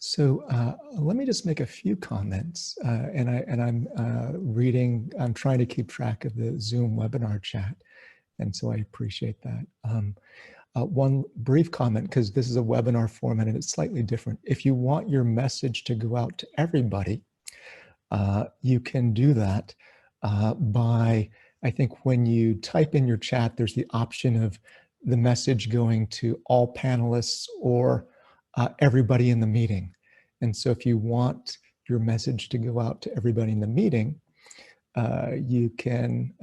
So let me just make a few comments, I'm reading. I'm trying to keep track of the Zoom webinar chat, and so I appreciate that. One brief comment, because this is a webinar format and it's slightly different. If you want your message to go out to everybody, you can do that by, I think when you type in your chat, there's the option of the message going to all panelists or everybody in the meeting. And so if you want your message to go out to everybody in the meeting, you can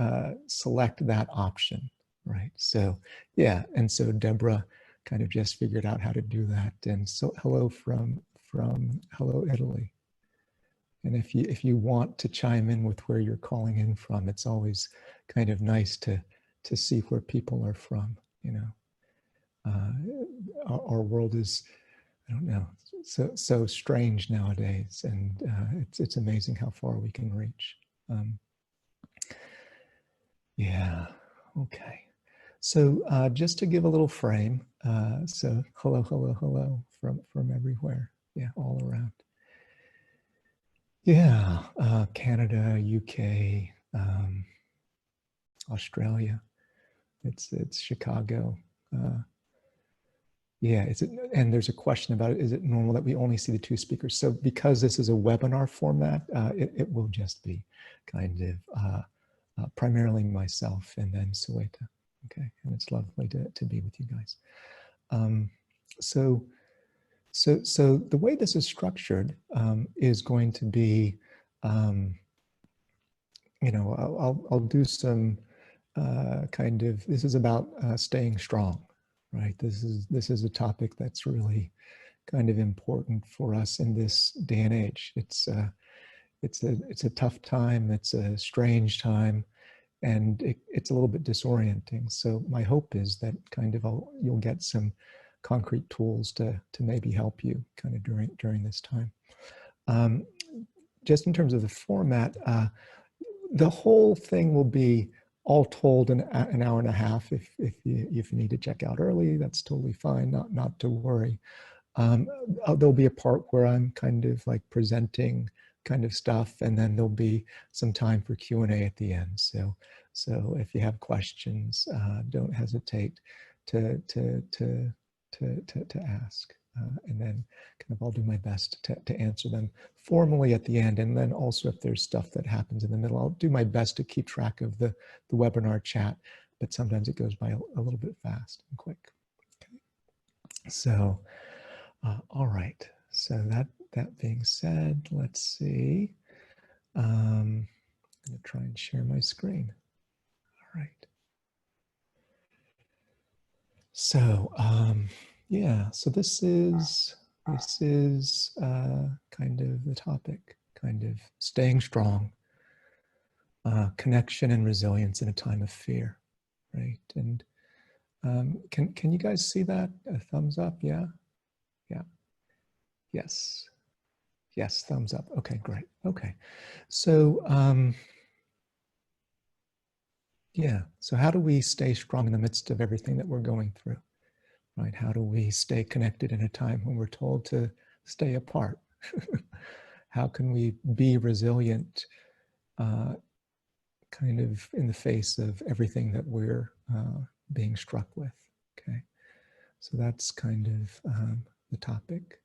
select that option, right? So yeah, and so Deborah kind of just figured out how to do that. And so hello from hello Italy. And if you want to chime in with where you're calling in from, it's always kind of nice to see where people are from, you know. Our world is, I don't know, so strange nowadays, and it's amazing how far we can reach. Yeah, okay. So just to give a little frame, so hello, hello, hello from everywhere, yeah, all around. Yeah, Canada, UK, Australia, it's Chicago. Yeah, and there's a question about it. Is it normal that we only see the two speakers? So because this is a webinar format, it will just be kind of primarily myself and then Sueta. Okay, and it's lovely to be with you guys. So the way this is structured is going to be, you know, I'll do some kind of, this is about staying strong. Right, this is a topic that's really kind of important for us in this day and age. It's a tough time. It's a strange time, and it's a little bit disorienting. So my hope is that kind of you'll get some concrete tools to maybe help you kind of during this time. Just in terms of the format, the whole thing will be all told an hour and a half. If you need to check out early, that's totally fine, not to worry. There'll be a part where I'm kind of like presenting kind of stuff, and then there'll be some time for Q&A at the end. So if you have questions, don't hesitate to ask. And then kind of I'll do my best to answer them formally at the end. And then also if there's stuff that happens in the middle, I'll do my best to keep track of the webinar chat, but sometimes it goes by a little bit fast and quick. Okay. So, all right. So that being said, let's see. I'm gonna try and share my screen. All right. So, yeah, so this is kind of the topic, kind of staying strong, connection and resilience in a time of fear, right? And can you guys see that? A thumbs up, yeah? Yeah, yes, yes, thumbs up. Okay, great, okay. So, yeah, so how do we stay strong in the midst of everything that we're going through? Right? How do we stay connected in a time when we're told to stay apart? How can we be resilient kind of in the face of everything that we're being struck with? Okay, so that's kind of the topic.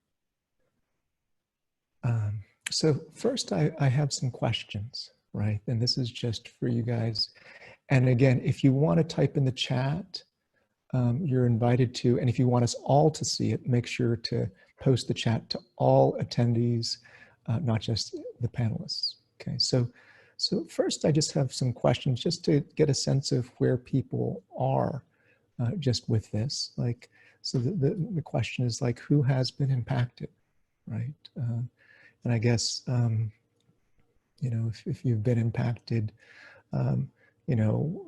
So first I have some questions, right? And this is just for you guys. And again, if you want to type in the chat, you're invited to, and if you want us all to see it, make sure to post the chat to all attendees, not just the panelists. Okay, so first I just have some questions just to get a sense of where people are just with this. Like, so the question is like, who has been impacted, right? And I guess, you know, if you've been impacted, you know,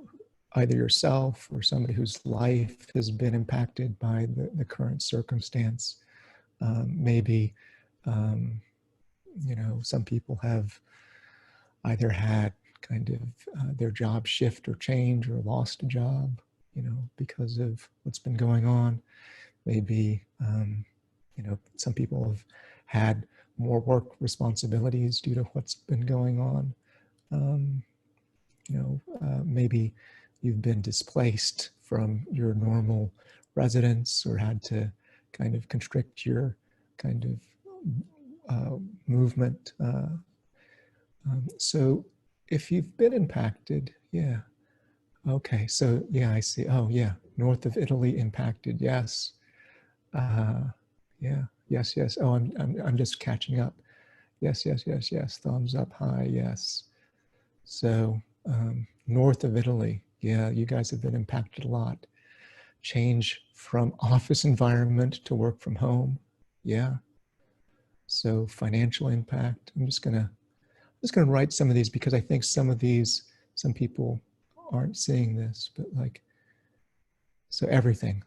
either yourself or somebody whose life has been impacted by the current circumstance. Maybe, you know, some people have either had kind of their job shift or change or lost a job, you know, because of what's been going on. Maybe, you know, some people have had more work responsibilities due to what's been going on. Maybe you've been displaced from your normal residence or had to kind of constrict your kind of movement. So if you've been impacted, yeah. Okay, so yeah, I see. Oh yeah, north of Italy impacted, yes. Yeah, yes, yes. Oh, I'm just catching up. Yes, yes, yes, yes. Thumbs up high, yes. So north of Italy, yeah, you guys have been impacted a lot. Change from office environment to work from home, yeah. So financial impact. I'm just gonna write some of these because I think some people aren't seeing this, but like, so everything.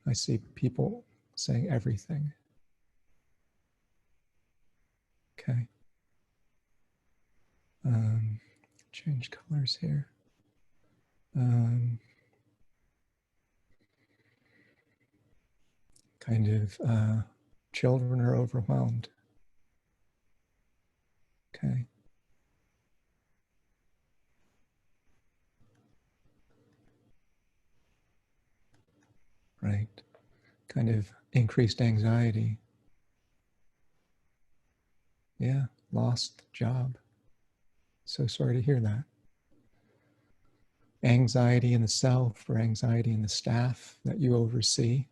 I see people saying everything. Okay. Change colors here. Kind of children are overwhelmed. Okay. Right. Kind of increased anxiety. Yeah. Lost job. So sorry to hear that. Anxiety in the self or anxiety in the staff that you oversee.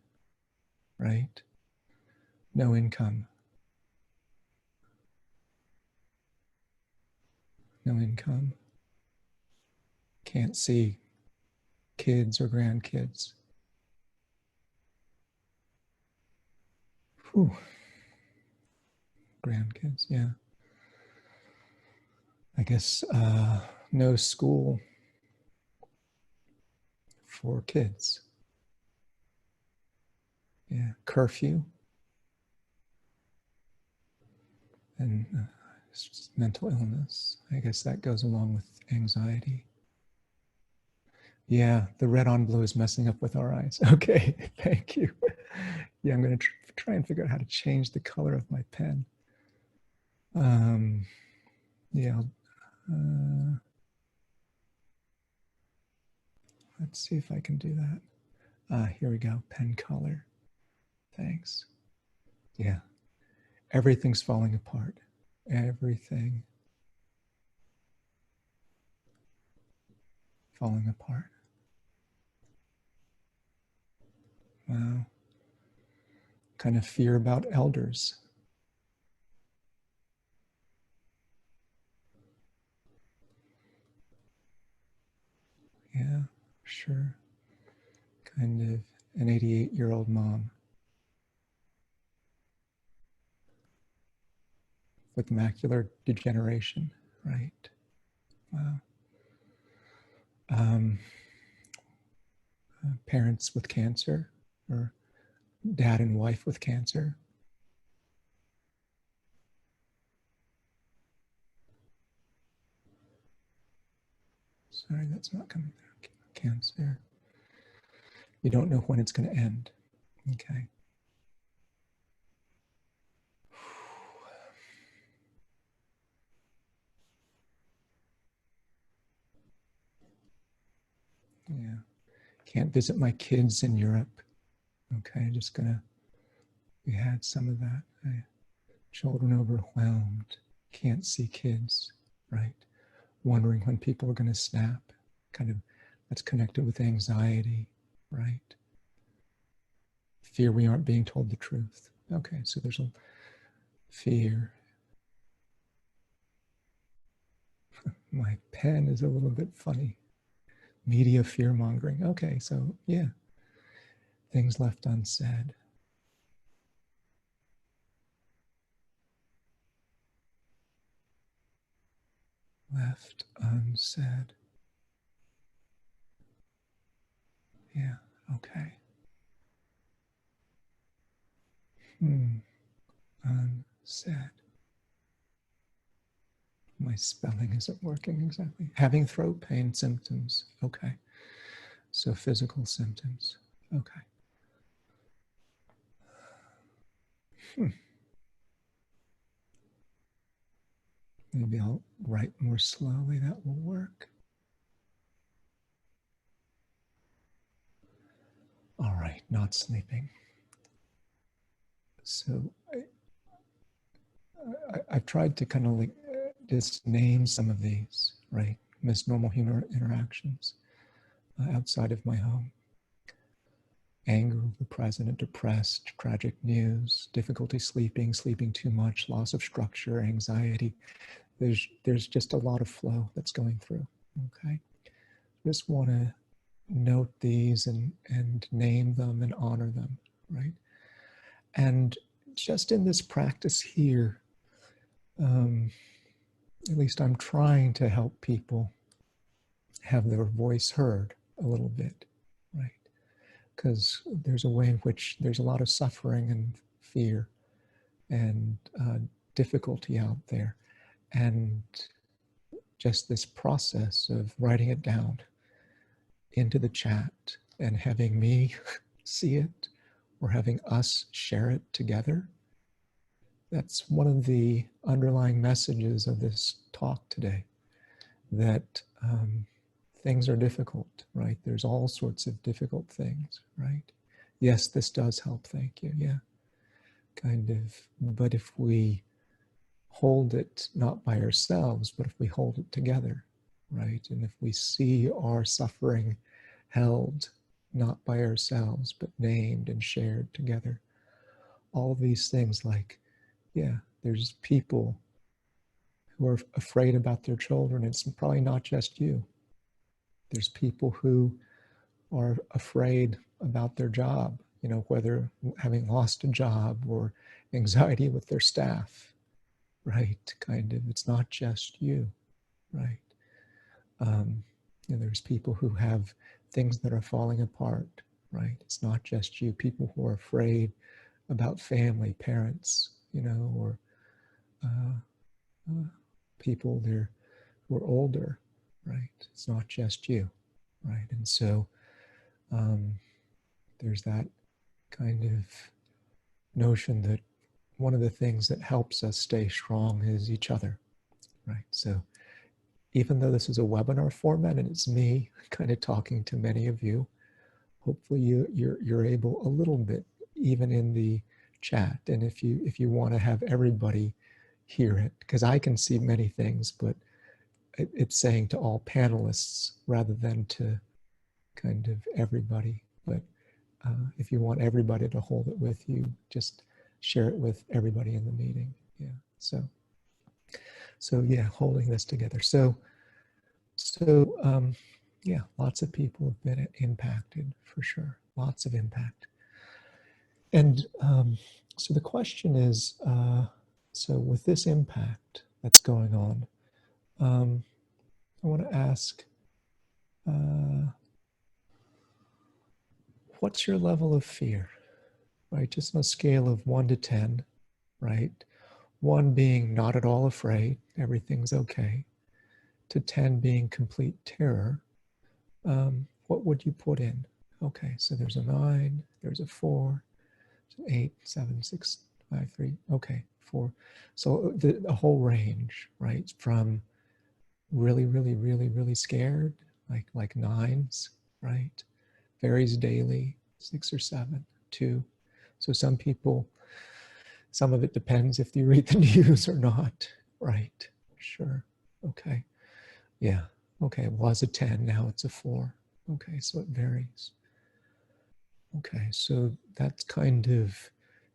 Right. No income. No income. Can't see kids or grandkids. Whew. Grandkids, yeah. I guess no school for kids. Yeah, curfew and mental illness. I guess that goes along with anxiety. Yeah, the red on blue is messing up with our eyes. Okay, thank you. Yeah, I'm going to try and figure out how to change the color of my pen. Yeah, let's see if I can do that. Here we go, pen color. Thanks. Yeah, everything's falling apart. Everything falling apart. Wow. Kind of fear about elders. Yeah, sure. Kind of an 88-year-old mom with macular degeneration, right? Wow. Parents with cancer or dad and wife with cancer. Sorry, that's not coming through. Cancer. You don't know when it's going to end. Okay. Yeah. Can't visit my kids in Europe. Okay, just gonna, we had some of that. Children overwhelmed. Can't see kids, right? Wondering when people are going to snap. Kind of, that's connected with anxiety, right? Fear we aren't being told the truth. Okay, so there's a fear. My pen is a little bit funny. Media fear mongering. Okay, so yeah, things left unsaid. Left unsaid. Yeah, okay. Unsaid. My spelling isn't working exactly. Having throat pain symptoms. Okay. So physical symptoms. Okay. Maybe I'll write more slowly, that will work. All right, not sleeping. So I've tried to kind of like just name some of these, right? Miss normal human interactions outside of my home. Anger of the president, depressed, tragic news, difficulty sleeping, sleeping too much, loss of structure, anxiety. There's just a lot of flow that's going through, okay? Just want to note these and name them and honor them, right? And just in this practice here, at least I'm trying to help people have their voice heard a little bit, right? Because there's a way in which there's a lot of suffering and fear and difficulty out there. And just this process of writing it down into the chat and having me see it or having us share it together, that's one of the underlying messages of this talk today, that things are difficult, right? There's all sorts of difficult things, right? Yes, this does help, thank you, yeah, kind of. But if we hold it not by ourselves, but if we hold it together, right? And if we see our suffering held not by ourselves, but named and shared together, all these things like, yeah, there's people who are afraid about their children. It's probably not just you. There's people who are afraid about their job, you know, whether having lost a job or anxiety with their staff, right? Kind of, it's not just you, right? There's people who have things that are falling apart, right? It's not just you. People who are afraid about family, parents, you know, or people there who are older, right? It's not just you, right? And so there's that kind of notion that one of the things that helps us stay strong is each other, right? So even though this is a webinar format and it's me kind of talking to many of you, hopefully you're able a little bit, even in the chat. And if you want to have everybody hear it, because I can see many things, but it's saying to all panelists rather than to kind of everybody. But if you want everybody to hold it with you, just share it with everybody in the meeting. Yeah. So yeah, holding this together. So yeah, lots of people have been impacted for sure. Lots of impact. And so the question is, so with this impact that's going on, I want to ask, what's your level of fear, right? Just on a scale of 1 to 10, right? 1 being not at all afraid, everything's okay, to 10 being complete terror. What would you put in? Okay, so there's a 9, there's a 4, 8, 7, 6, 5, 3, okay, 4. So a whole range, right? From really, really, really, really scared, like 9s, right? Varies daily, 6 or 7, 2. So some people, some of it depends if you read the news or not, right? Sure, okay, yeah, okay, it was a 10, now it's a 4. Okay, so it varies. Okay, so that's kind of,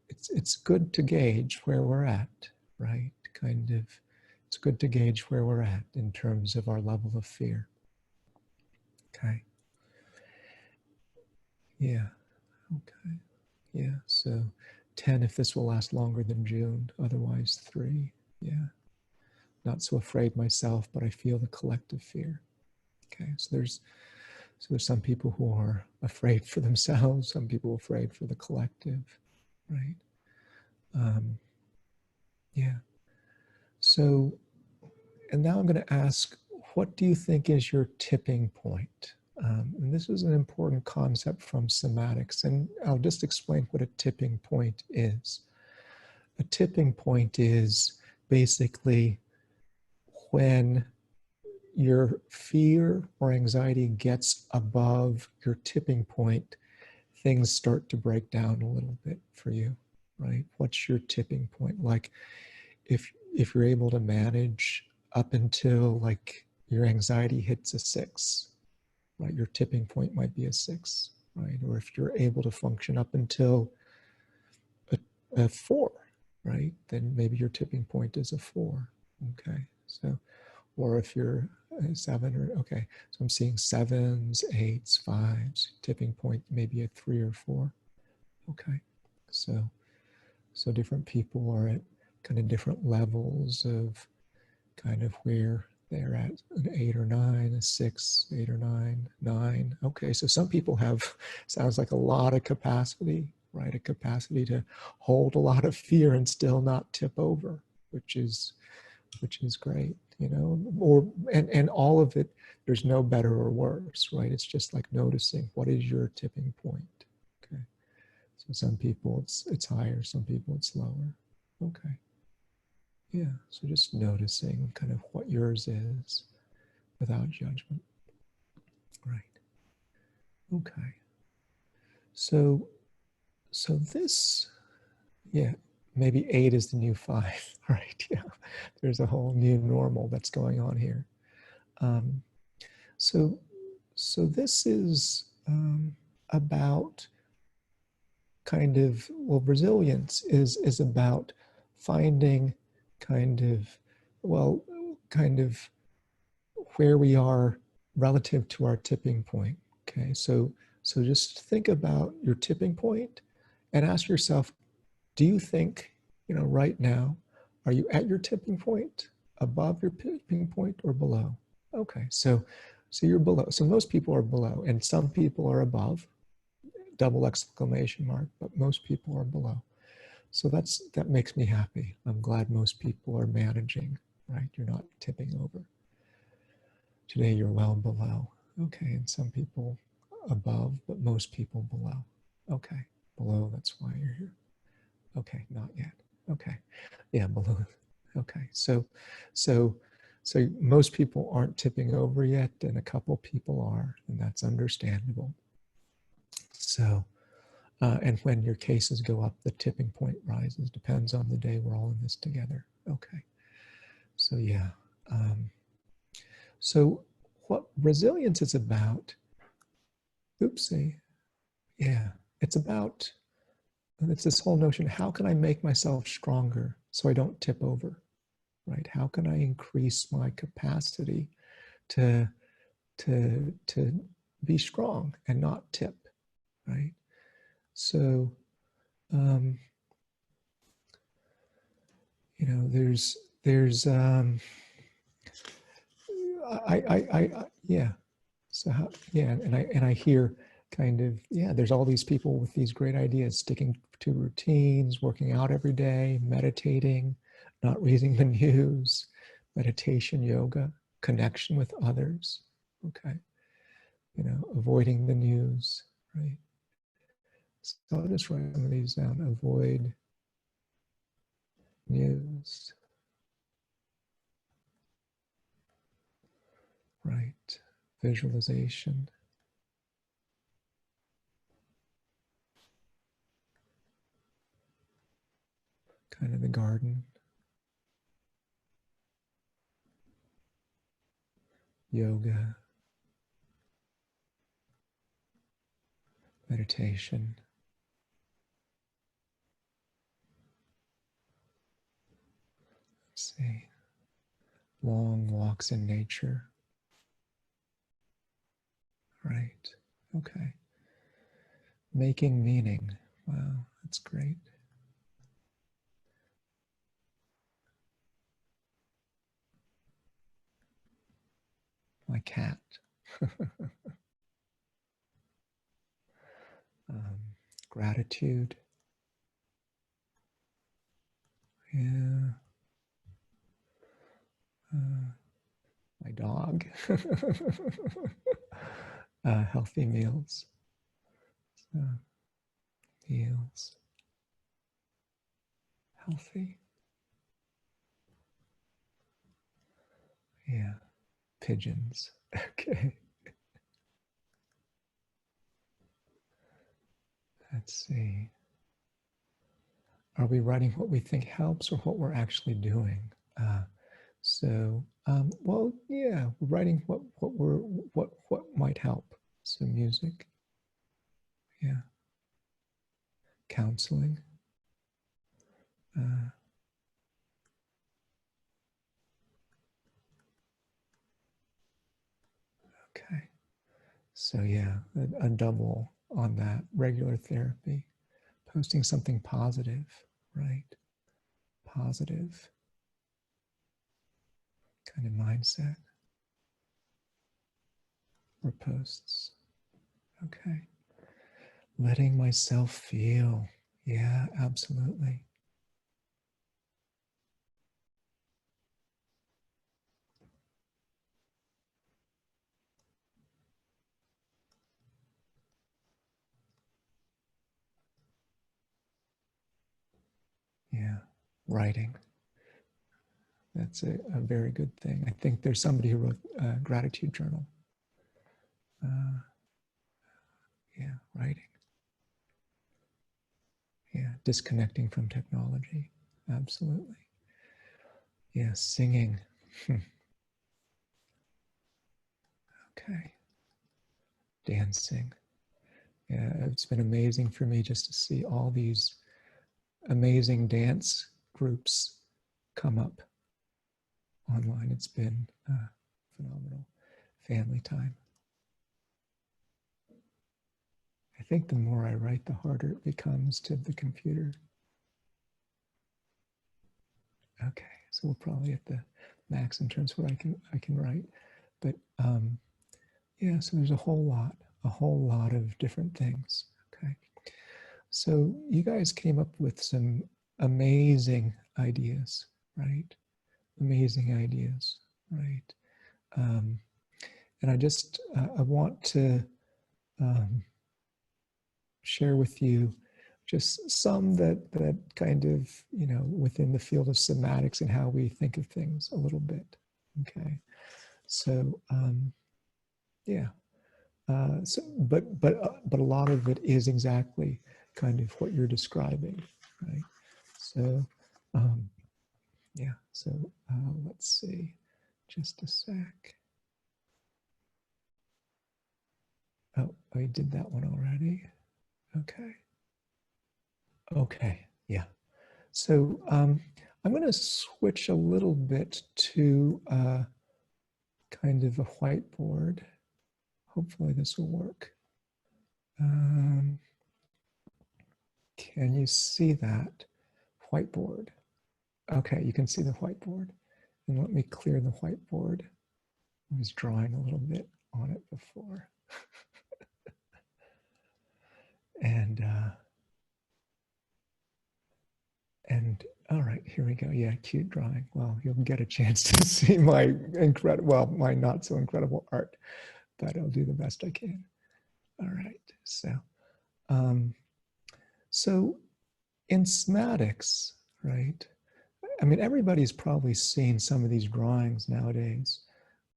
it's good to gauge where we're at, right? Kind of, it's good to gauge where we're at in terms of our level of fear. Okay. Yeah, okay. Yeah, so 10 if this will last longer than June, otherwise 3. Yeah, not so afraid myself, but I feel the collective fear. Okay, so there's some people who are afraid for themselves, some people afraid for the collective, right? Yeah. So, and now I'm going to ask, what do you think is your tipping point? And this is an important concept from somatics, and I'll just explain what a tipping point is. A tipping point is basically when your fear or anxiety gets above your tipping point, things start to break down a little bit for you, right? What's your tipping point? Like if you're able to manage up until like your anxiety hits a 6, right? Your tipping point might be a 6, right? Or if you're able to function up until a 4, right? Then maybe your tipping point is a 4. Okay, so, or if you're a 7 or, okay, so I'm seeing 7s, 8s, 5s, tipping point maybe a 3 or 4. Okay, so different people are at kind of different levels of kind of where they're at an 8 or 9, a 6, 8 or 9, 9. Okay, so some people have, sounds like a lot of capacity, right? A capacity to hold a lot of fear and still not tip over, which is great, you know, or, and all of it, there's no better or worse, right? It's just like noticing what is your tipping point. Okay, so some people it's higher, some people it's lower. Okay. Yeah, so just noticing kind of what yours is without judgment. Right. Okay. So this, yeah, maybe 8 is the new 5, right? Yeah, there's a whole new normal that's going on here. Um, so this is about kind of, well, resilience is about finding kind of, well, kind of where we are relative to our tipping point. Okay, so just think about your tipping point and ask yourself, do you think, you know, right now, are you at your tipping point, above your tipping point, or below? Okay, so you're below. So most people are below, and some people are above, double exclamation mark, but most people are below. So that makes me happy. I'm glad most people are managing, right? You're not tipping over. Today you're well below. Okay, and some people above, but most people below. Okay, below, that's why you're here. Okay, not yet. Okay, yeah, below. Okay, so most people aren't tipping over yet, and a couple people are, and that's understandable. So, and when your cases go up, the tipping point rises. Depends on the day. We're all in this together. Okay, so yeah. So what resilience is about, oopsie, yeah, it's about, it's this whole notion, how can I make myself stronger so I don't tip over, right? How can I increase my capacity to be strong and not tip, right? So, you know, yeah. So how, yeah, and I hear kind of, yeah, there's all these people with these great ideas, sticking to routines, working out every day, meditating, not reading the news, meditation, yoga, connection with others. Okay, you know, avoiding the news, right? So I'll just write some of these down. Avoid news, right? Visualization, kind of the garden, yoga, meditation. Let's see, long walks in nature. Right. Okay. Making meaning. Wow, that's great. My cat. um, Gratitude. Yeah. My dog. Healthy meals. Meals. Healthy. Yeah, pigeons. Okay. Let's see. Are we writing what we think helps or what we're actually doing? Well, yeah, we're writing what might help. So music, yeah, counseling. Okay, so yeah, a double on that. Regular therapy, posting something positive, right? Positive kind of mindset or posts. Okay. Letting myself feel. Yeah, absolutely. Yeah, writing. That's a very good thing. I think there's somebody who wrote a gratitude journal. Yeah, writing. Yeah, disconnecting from technology. Absolutely. Yeah, singing. Okay. Dancing. Yeah, it's been amazing for me just to see all these amazing dance groups come up online. It's been phenomenal. Family time. I think the more I write, the harder it becomes to the computer. Okay, so we're probably at the max in terms of what I can write. But yeah, so there's a whole lot of different things. Okay, so you guys came up with some amazing ideas, right? Amazing ideas, right? And I want to share with you just some that kind of, within the field of somatics and how we think of things a little bit. Okay, so yeah, but a lot of it is exactly kind of what you're describing, right? So um, yeah, so let's see, just a sec. Oh, I did that one already. Okay. Okay. Yeah. So I'm going to switch a little bit to kind of a whiteboard. Hopefully this will work. Can you see that whiteboard? Okay, you can see the whiteboard. And let me clear the whiteboard. I was drawing a little bit on it before. And all right, here we go. Yeah, cute drawing. Well, you'll get a chance to see my my not so incredible art, but I'll do the best I can. All right, um, so in somatics, right? I mean, everybody's probably seen some of these drawings nowadays,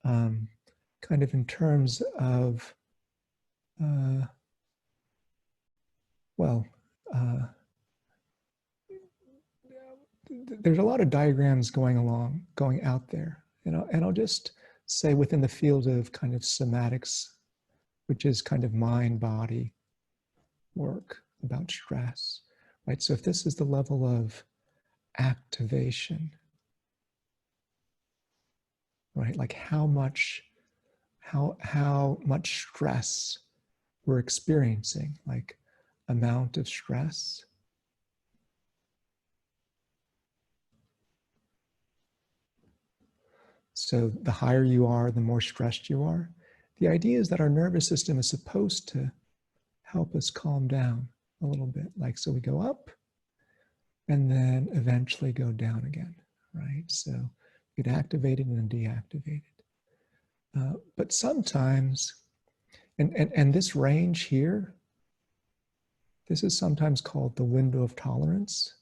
kind of in terms of, uh, well, uh, there's a lot of diagrams going out there, and I'll just say within the field of kind of somatics, which is kind of mind body work about stress, right? So if this is the level of activation, right? Like how much stress we're experiencing, like amount of stress. So the higher you are, the more stressed you are. The idea is that our nervous system is supposed to help us calm down a little bit. Like, so we go up and then eventually go down again, right? So get activated and then deactivated. But sometimes, and this range here, this is sometimes called the window of tolerance,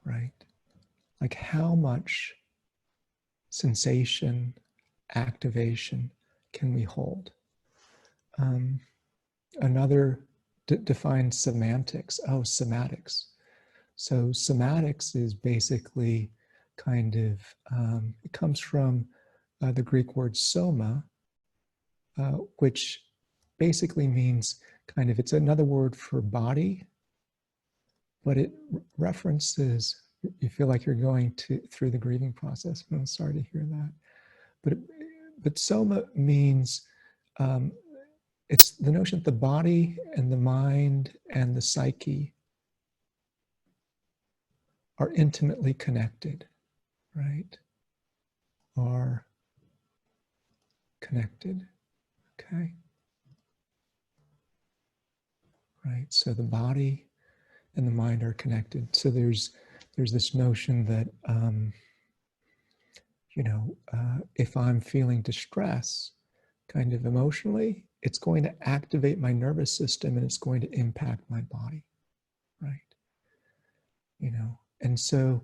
right? Like how much sensation, activation can we hold? Another defines semantics. Oh, somatics. So somatics is basically kind of, it comes from the Greek word soma, which basically means kind of, it's another word for body, but it references, you feel like you're going through the grieving process. I'm sorry to hear that. But soma means, it's the notion that the body and the mind and the psyche are intimately connected, right? Are connected, okay? Right, so the body and the mind are connected. So there's this notion that, if I'm feeling distress, kind of emotionally, it's going to activate my nervous system and it's going to impact my body, right? And so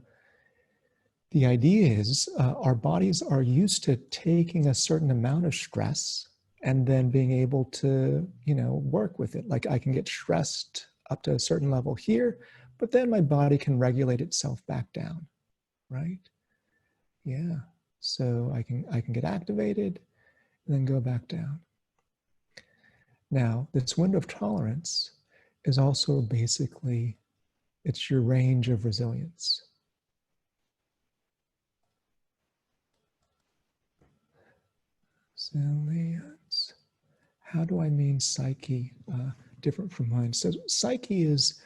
the idea is our bodies are used to taking a certain amount of stress and then being able to, work with it. Like I can get stressed up to a certain level here, but then my body can regulate itself back down, right? Yeah. So I can get activated and then go back down. Now, this window of tolerance is also basically, it's your range of resilience. Resilience. How do I mean psyche different from mind? So psyche is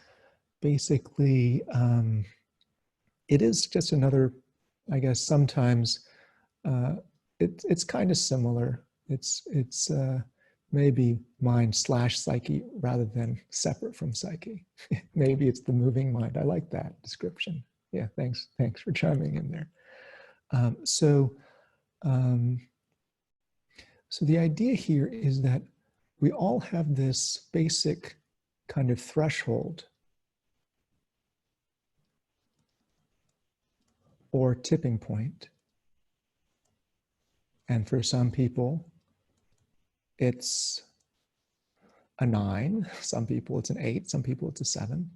basically, it is just another, I guess sometimes it's kind of similar. It's maybe mind / psyche rather than separate from psyche. Maybe it's the moving mind. I like that description. Yeah, thanks for chiming in there. So the idea here is that we all have this basic kind of threshold or tipping point. And for some people, it's a 9, some people it's an 8, some people it's a 7.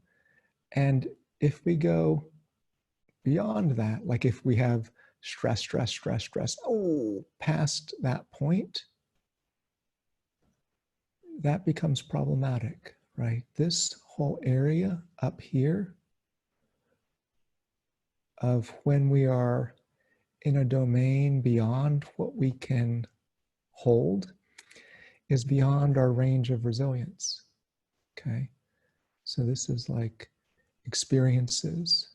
And if we go beyond that, like if we have stress, past that point, that becomes problematic, right? This whole area up here of when we are in a domain beyond what we can hold is beyond our range of resilience, okay? So this is like experiences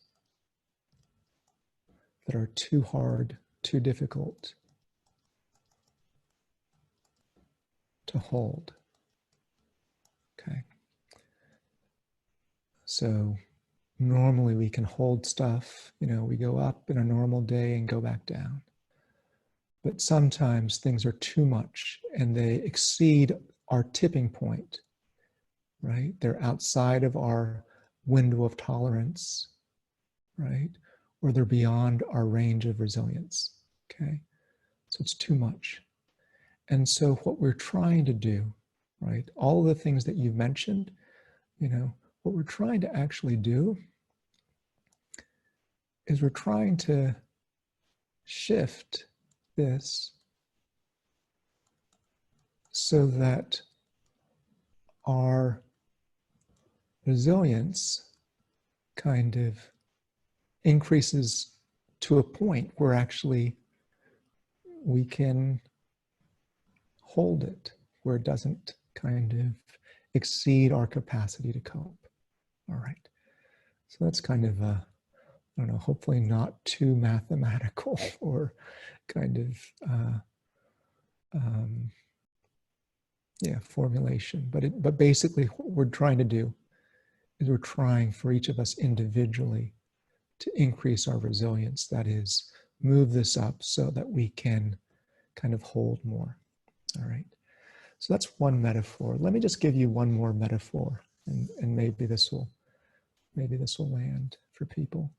that are too hard, too difficult to hold, okay? So normally we can hold stuff, we go up in a normal day and go back down. But sometimes things are too much and they exceed our tipping point, right? They're outside of our window of tolerance, right? Or they're beyond our range of resilience, okay? So it's too much. And so what we're trying to do, right? All of the things that you've mentioned, what we're trying to actually do is we're trying to shift this so that our resilience kind of increases to a point where actually we can hold it, where it doesn't kind of exceed our capacity to cope. All right. So that's kind of I don't know, hopefully not too mathematical or kind of formulation, but basically what we're trying to do is we're trying for each of us individually to increase our resilience. That is, move this up so that we can kind of hold more. All right. So that's one metaphor. Let me just give you one more metaphor, and maybe this will land for people.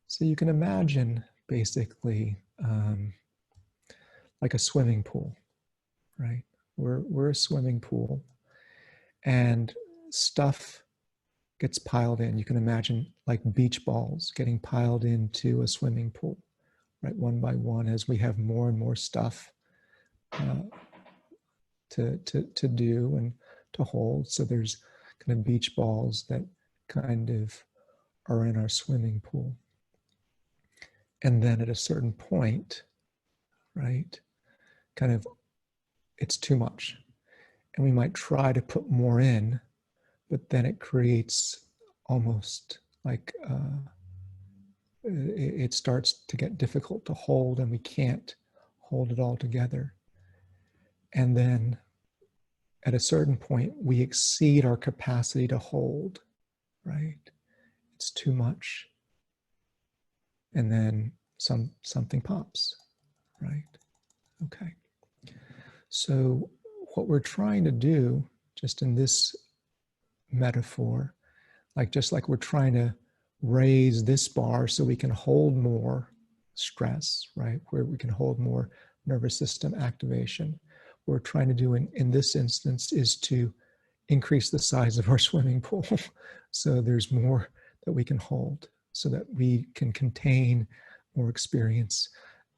So you can imagine basically like a swimming pool, right? We're a swimming pool, and stuff gets piled in. You can imagine like beach balls getting piled into a swimming pool, right? One by one, as we have more and more stuff to do and to hold. So there's kind of beach balls that kind of are in our swimming pool. And then at a certain point, right, kind of it's too much. And we might try to put more in, but then it creates almost like it starts to get difficult to hold, and we can't hold it all together. And then at a certain point, we exceed our capacity to hold, right? It's too much. And then something pops, right? Okay. So what we're trying to do, just in this metaphor, just like we're trying to raise this bar so we can hold more stress, right? Where we can hold more nervous system activation. What we're trying to do in this instance is to increase the size of our swimming pool so there's more that we can hold, so that we can contain more experience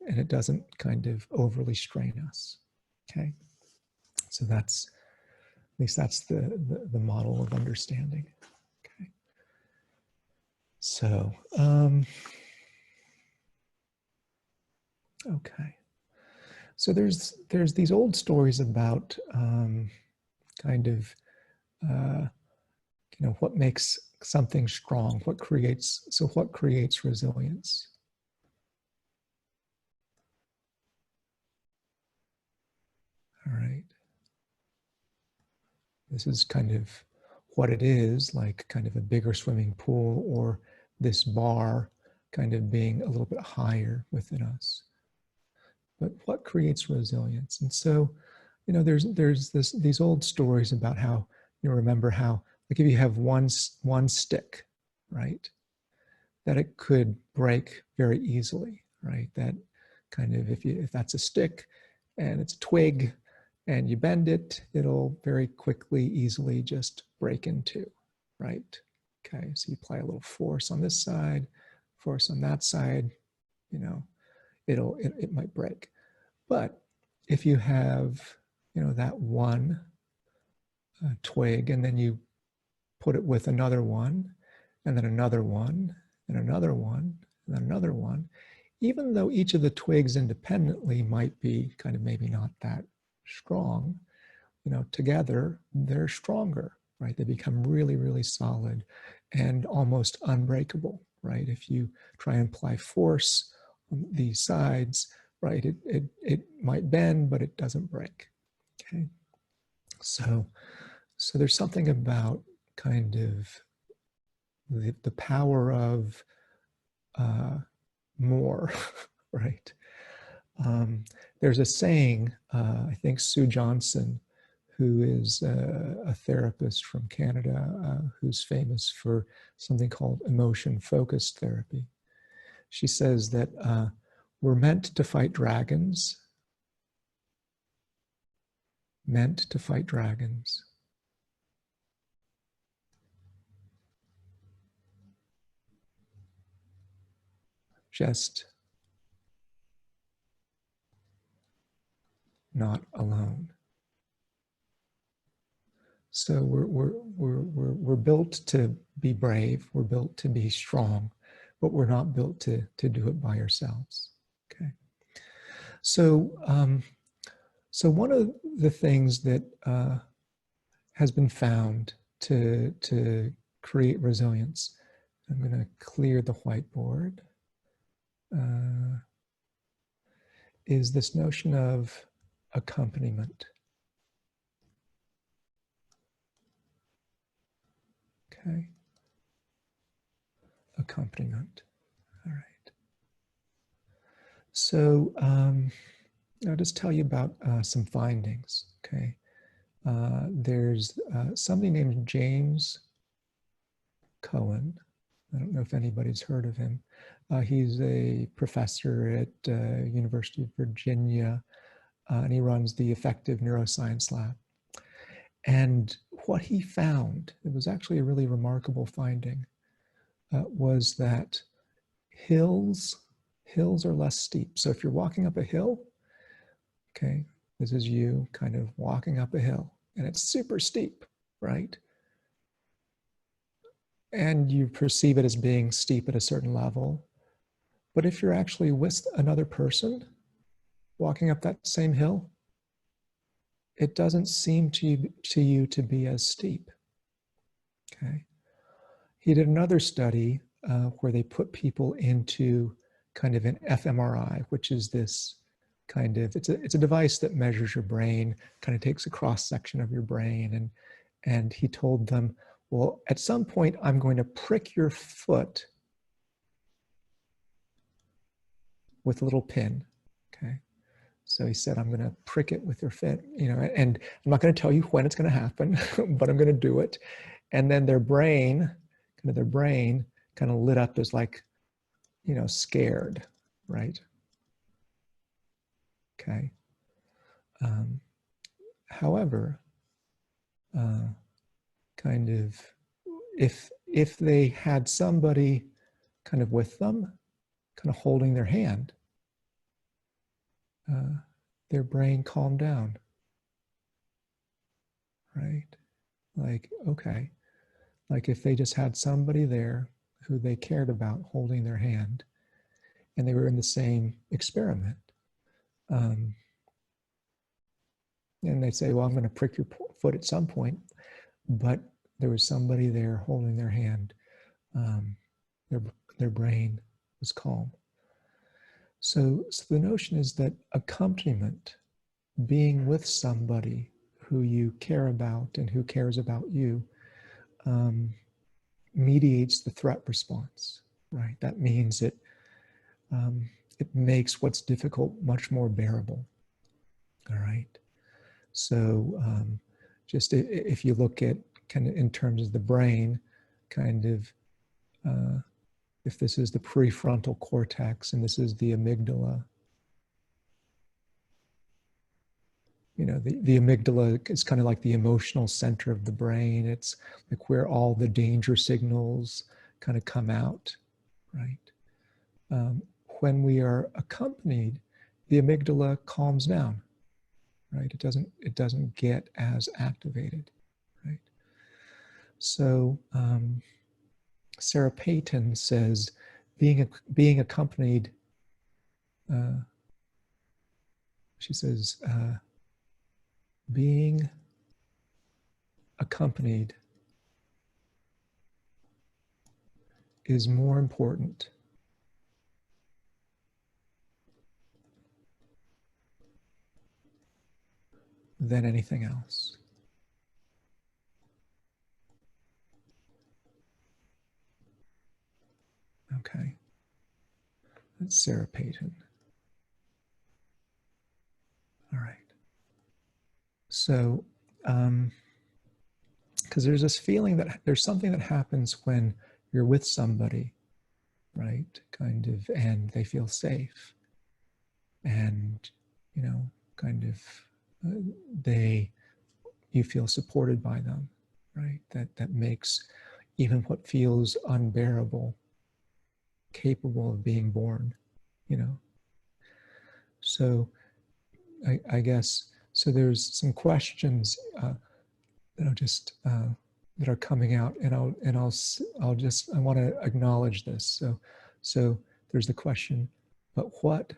and it doesn't kind of overly strain us. Okay, so that's, at least that's the model of understanding. Okay, so okay, so there's these old stories about kind of you know, what makes something strong, what creates resilience. All right. This is kind of what it is, like kind of a bigger swimming pool, or this bar kind of being a little bit higher within us. But what creates resilience? And so, you know, there's these old stories about how, you remember how, like if you have one stick, right, that it could break very easily, right? That kind of, if that's a stick and it's a twig and you bend it, it'll very quickly, easily just break in two, right? Okay, so you apply a little force on this side, force on that side, you know, it might break. But if you have, you know, that one twig, and then you put it with another one, and then another one, and another one, and then another one, even though each of the twigs independently might be kind of maybe not that strong, you know, together they're stronger, right? They become really, really solid and almost unbreakable, right? If you try and apply force on these sides, right, it might bend, but it doesn't break. Okay, so there's something about kind of the power of more, right? There's a saying, I think Sue Johnson, who is a therapist from Canada, who's famous for something called emotion-focused therapy. She says that we're meant to fight dragons, just not alone. So we're built to be brave. We're built to be strong, but we're not built to do it by ourselves. Okay. So so one of the things that has been found to create resilience, I'm going to clear the whiteboard, is this notion of accompaniment. Okay. Accompaniment. All right. So I'll just tell you about some findings. Okay. There's somebody named James Cohen. I don't know if anybody's heard of him. He's a professor at University of Virginia, and he runs the Effective Neuroscience Lab. And what he found, it was actually a really remarkable finding, was that hills are less steep. So if you're walking up a hill, okay, this is you kind of walking up a hill, and it's super steep, right? And you perceive it as being steep at a certain level. But if you're actually with another person walking up that same hill, it doesn't seem to you to be as steep, okay? He did another study where they put people into kind of an Fmri, which is this kind of, it's a device that measures your brain, kind of takes a cross section of your brain. And he told them, well, at some point, I'm going to prick your foot with a little pin, okay? So he said, I'm going to prick it with your foot, you know, and I'm not going to tell you when it's going to happen, but I'm going to do it. And then their brain kind of lit up as like, you know, scared, right? Okay. However, kind of, if they had somebody kind of with them, kind of holding their hand, their brain calmed down, right? Like, okay, like if they just had somebody there who they cared about holding their hand, and they were in the same experiment, and they'd say, well, I'm going to prick your foot at some point, but there was somebody there holding their hand, their brain was calm. So the notion is that accompaniment, being with somebody who you care about and who cares about you, mediates the threat response, right? That means it makes what's difficult much more bearable, all right? So just if you look at kind of in terms of the brain, kind of, if this is the prefrontal cortex and this is the amygdala, you know, the amygdala is kind of like the emotional center of the brain. It's like where all the danger signals kind of come out, right? When we are accompanied, the amygdala calms down, right? It doesn't get as activated, right? So Sarah Payton says, being accompanied, she says, being accompanied is more important than anything else. Okay, that's Sarah Payton. All right. So, because there's this feeling that there's something that happens when you're with somebody, right? Kind of, and they feel safe, and you know, kind of, you feel supported by them, right? That makes even what feels unbearable capable of being born, you know. So I guess, so there's some questions that are just that are coming out, and I want to acknowledge this. So there's the question, but what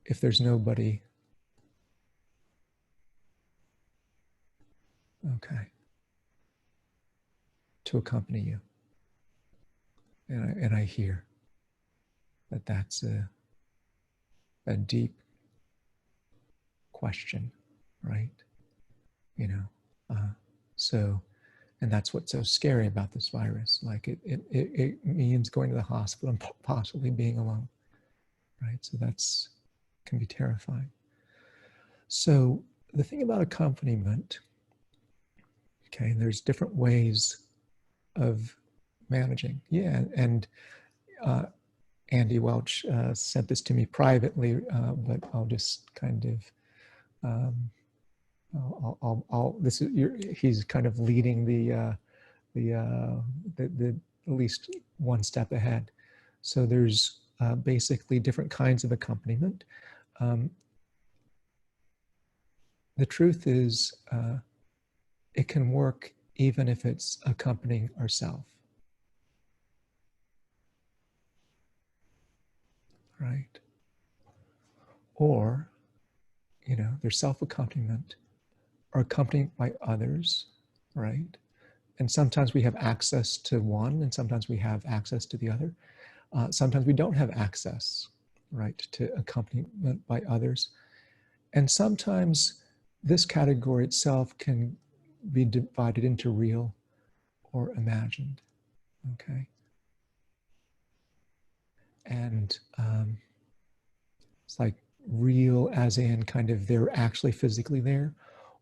if there's nobody? Okay, to accompany you, and I hear that that's a deep question, right? You know, so, and that's what's so scary about this virus. Like it means going to the hospital and possibly being alone, right? So that's can be terrifying. So the thing about accompaniment, okay, there's different ways of managing. Yeah, and Andy Welch sent this to me privately, but I'll just kind of, this is, he's kind of leading the at least one step ahead. So there's basically different kinds of accompaniment. The truth is, it can work even if it's accompanying ourselves. Right? Or, you know, there's self-accompaniment or accompanied by others, right? And sometimes we have access to one and sometimes we have access to the other. Sometimes we don't have access, right, to accompaniment by others. And sometimes this category itself can be divided into real or imagined, okay? And it's like real as in kind of they're actually physically there,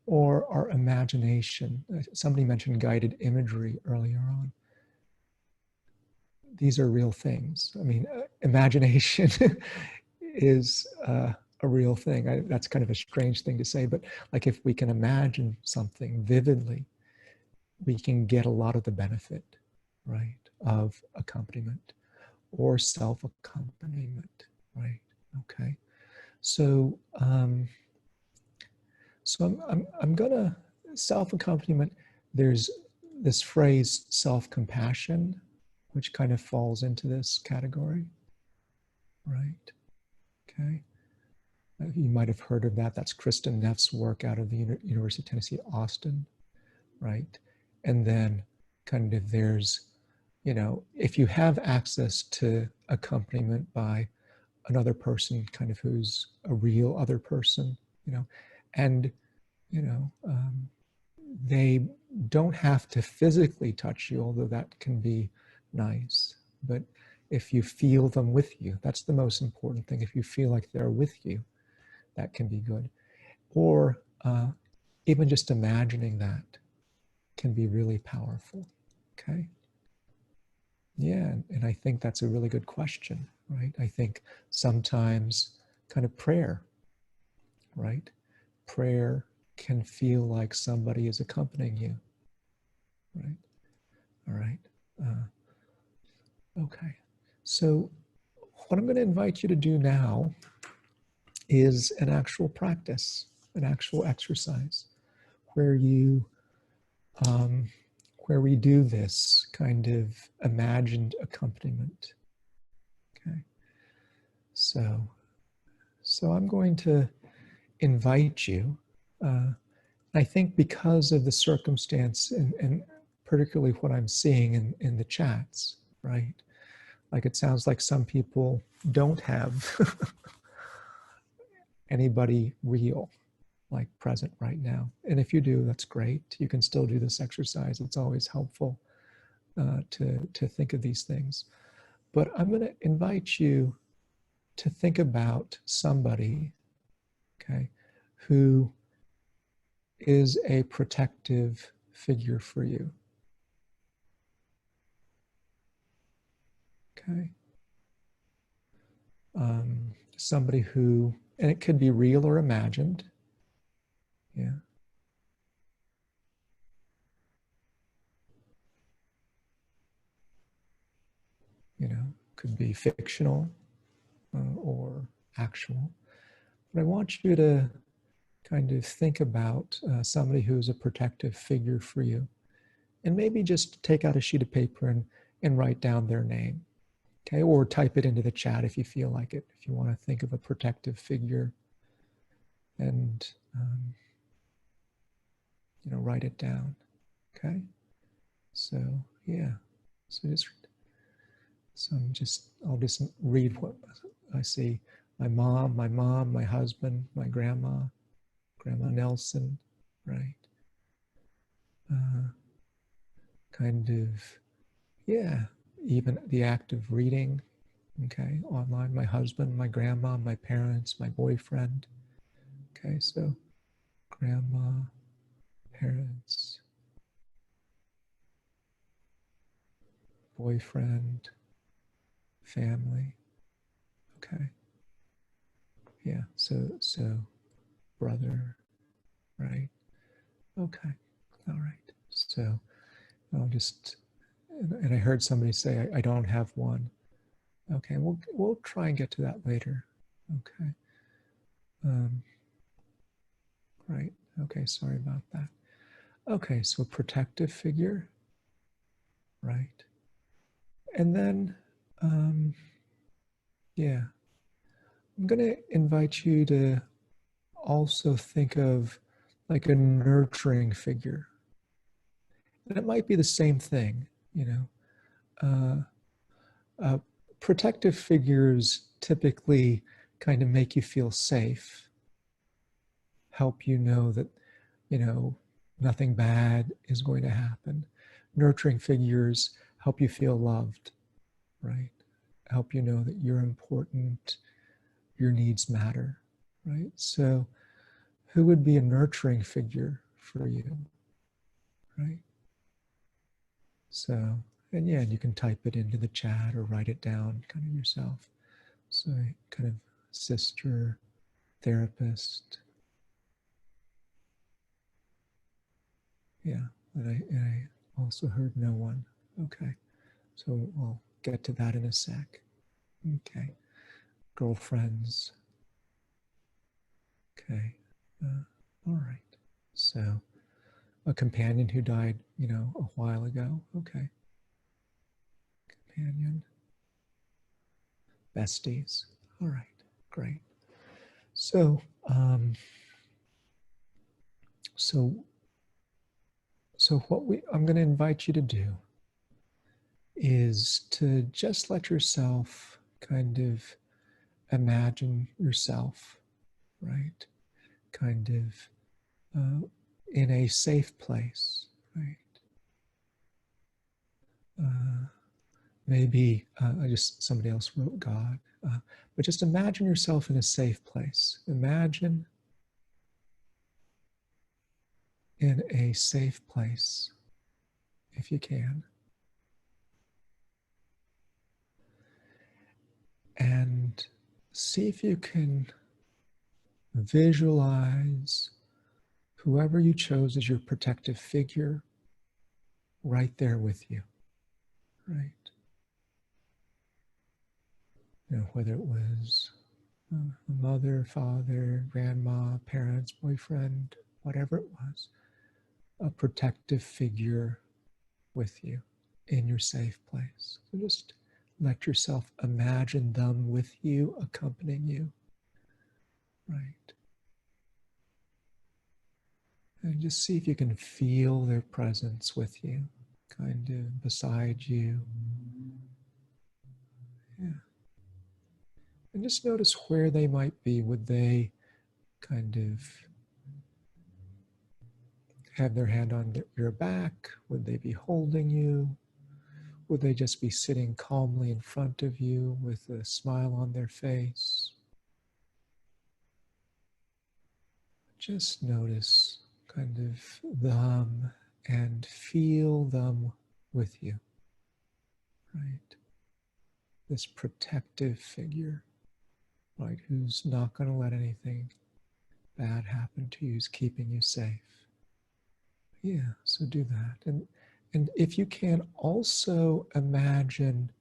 or our imagination. Somebody mentioned guided imagery earlier on. These are real things. I mean, imagination is a real thing. That's kind of a strange thing to say, but like if we can imagine something vividly, we can get a lot of the benefit, right, of accompaniment or self-accompaniment, right? Okay. So, I'm gonna, self-accompaniment, there's this phrase self-compassion, which kind of falls into this category, right? Okay. You might have heard of that. That's Kristen Neff's work out of the University of Tennessee, Austin, right? And then kind of there's, you know, if you have access to accompaniment by another person, kind of who's a real other person, you know, and, you know, they don't have to physically touch you, although that can be nice. But if you feel them with you, that's the most important thing. If you feel like they're with you, that can be good. Or even just imagining that can be really powerful, okay? Yeah, and I think that's a really good question, right? I think sometimes kind of prayer, right? Prayer can feel like somebody is accompanying you, right? All right. Okay. So what I'm going to invite you to do now is an actual practice, an actual exercise where you, where we do this kind of imagined accompaniment. Okay. So I'm going to invite you, I think because of the circumstance and particularly what I'm seeing in the chats, right? Like it sounds like some people don't have anybody real, like present right now. And if you do, that's great. You can still do this exercise. It's always helpful to think of these things. But I'm going to invite you to think about somebody, okay, who is a protective figure for you. Okay. Somebody who, and it could be real or imagined. Yeah. You know, could be fictional or actual. But I want you to kind of think about somebody who's a protective figure for you. And maybe just take out a sheet of paper and write down their name. Okay, or type it into the chat if you feel like it, if you want to think of a protective figure and, you know, write it down. Okay, so yeah, so I'll just read what I see. My mom, my husband, my grandma Nelson, right? Kind of, yeah, even the act of reading, okay, online, my husband, my grandma, my parents, my boyfriend. Okay, so grandma, parents, boyfriend, family. Okay. Yeah, so brother, right? Okay, all right. So I'll just, and I heard somebody say, I don't have one. Okay, we'll try and get to that later. Okay. Right, okay, sorry about that. Okay, so protective figure, right? And then, yeah, I'm gonna invite you to also think of like a nurturing figure. And it might be the same thing, you know. Uh, protective figures typically kind of make you feel safe, help you know that, you know, nothing bad is going to happen. Nurturing figures help you feel loved, right? Help you know that you're important, your needs matter, right? So, who would be a nurturing figure for you, right? So, and yeah, you can type it into the chat or write it down kind of yourself. So, kind of sister, therapist. Yeah, and I also heard no one. Okay, so I'll get to that in a sec. Okay, girlfriends. Okay, all right. So, a companion who died, you know, a while ago. Okay, companion, besties. All right, great. So, so, so what I'm going to invite you to do is to just let yourself kind of imagine yourself, right? Kind of in a safe place, right? Uh, maybe I just, somebody else wrote God, but just imagine yourself in a safe place. Imagine in a safe place, if you can. And see if you can visualize whoever you chose as your protective figure right there with you, right? You know, whether it was a mother, father, grandma, parents, boyfriend, whatever it was, a protective figure with you in your safe place. So just let yourself imagine them with you, accompanying you, right? And just see if you can feel their presence with you, kind of beside you. Yeah. And just notice where they might be. Would they kind of have their hand on your back? Would they be holding you? Would they just be sitting calmly in front of you with a smile on their face? Just notice kind of them and feel them with you, right? This protective figure, right? Who's not going to let anything bad happen to you, who's keeping you safe. Yeah, so do that. And if you can also imagine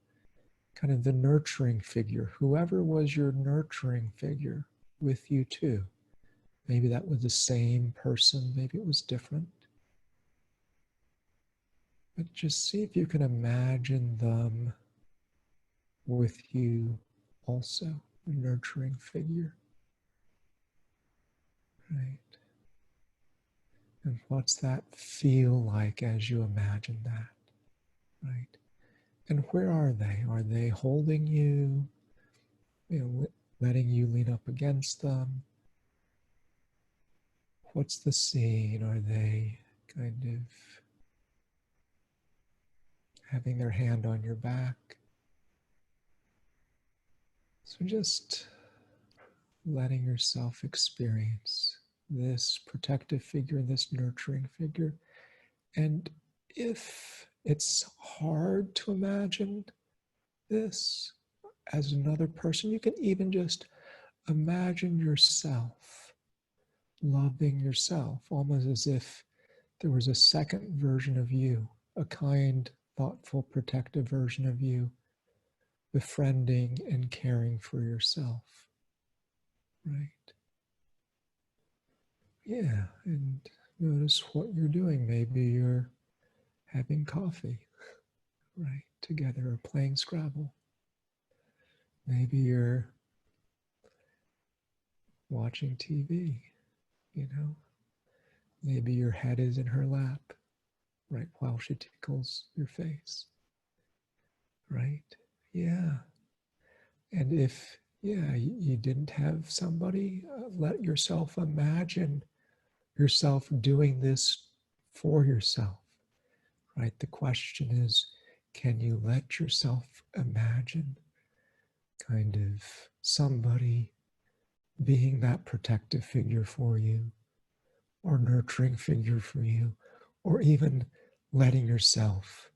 kind of the nurturing figure, whoever was your nurturing figure with you too. Maybe that was the same person, maybe it was different. But just see if you can imagine them with you also, a nurturing figure. Right. And what's that feel like as you imagine that? Right. And where are they? Are they holding you? You know, letting you lean up against them? What's the scene? Are they kind of having their hand on your back? So just letting yourself experience this protective figure, this nurturing figure. And if it's hard to imagine this as another person, you can even just imagine yourself loving yourself, almost as if there was a second version of you, a kind, thoughtful, protective version of you, befriending and caring for yourself, right? Yeah, and notice what you're doing. Maybe you're having coffee, right, together, or playing Scrabble. Maybe you're watching TV, you know. Maybe your head is in her lap, right, while she tickles your face, right? Yeah. And if, yeah, you didn't have somebody, let yourself imagine yourself doing this for yourself, right? The question is, can you let yourself imagine kind of somebody being that protective figure for you, or nurturing figure for you, or even letting yourself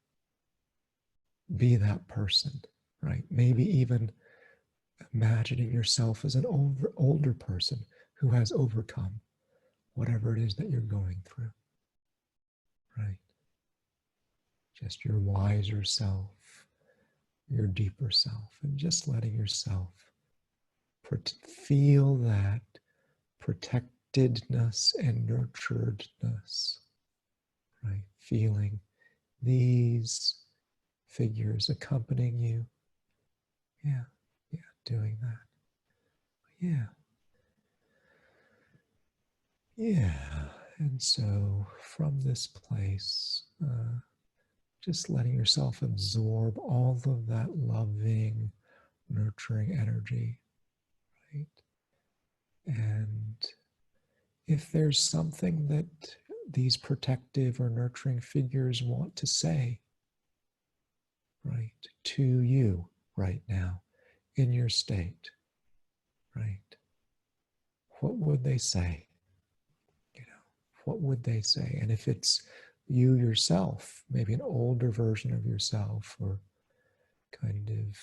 be that person, right? Maybe even imagining yourself as an older person who has overcome whatever it is that you're going through, right? Just your wiser self, your deeper self, and just letting yourself feel that protectedness and nurturedness, right? Feeling these figures accompanying you. Yeah, yeah, doing that. Yeah. Yeah. And so from this place, just letting yourself absorb all of that loving, nurturing energy, right? And if there's something that these protective or nurturing figures want to say, right, to you right now in your state, right, what would they say? You know, what would they say? And if it's you yourself, maybe an older version of yourself, or kind of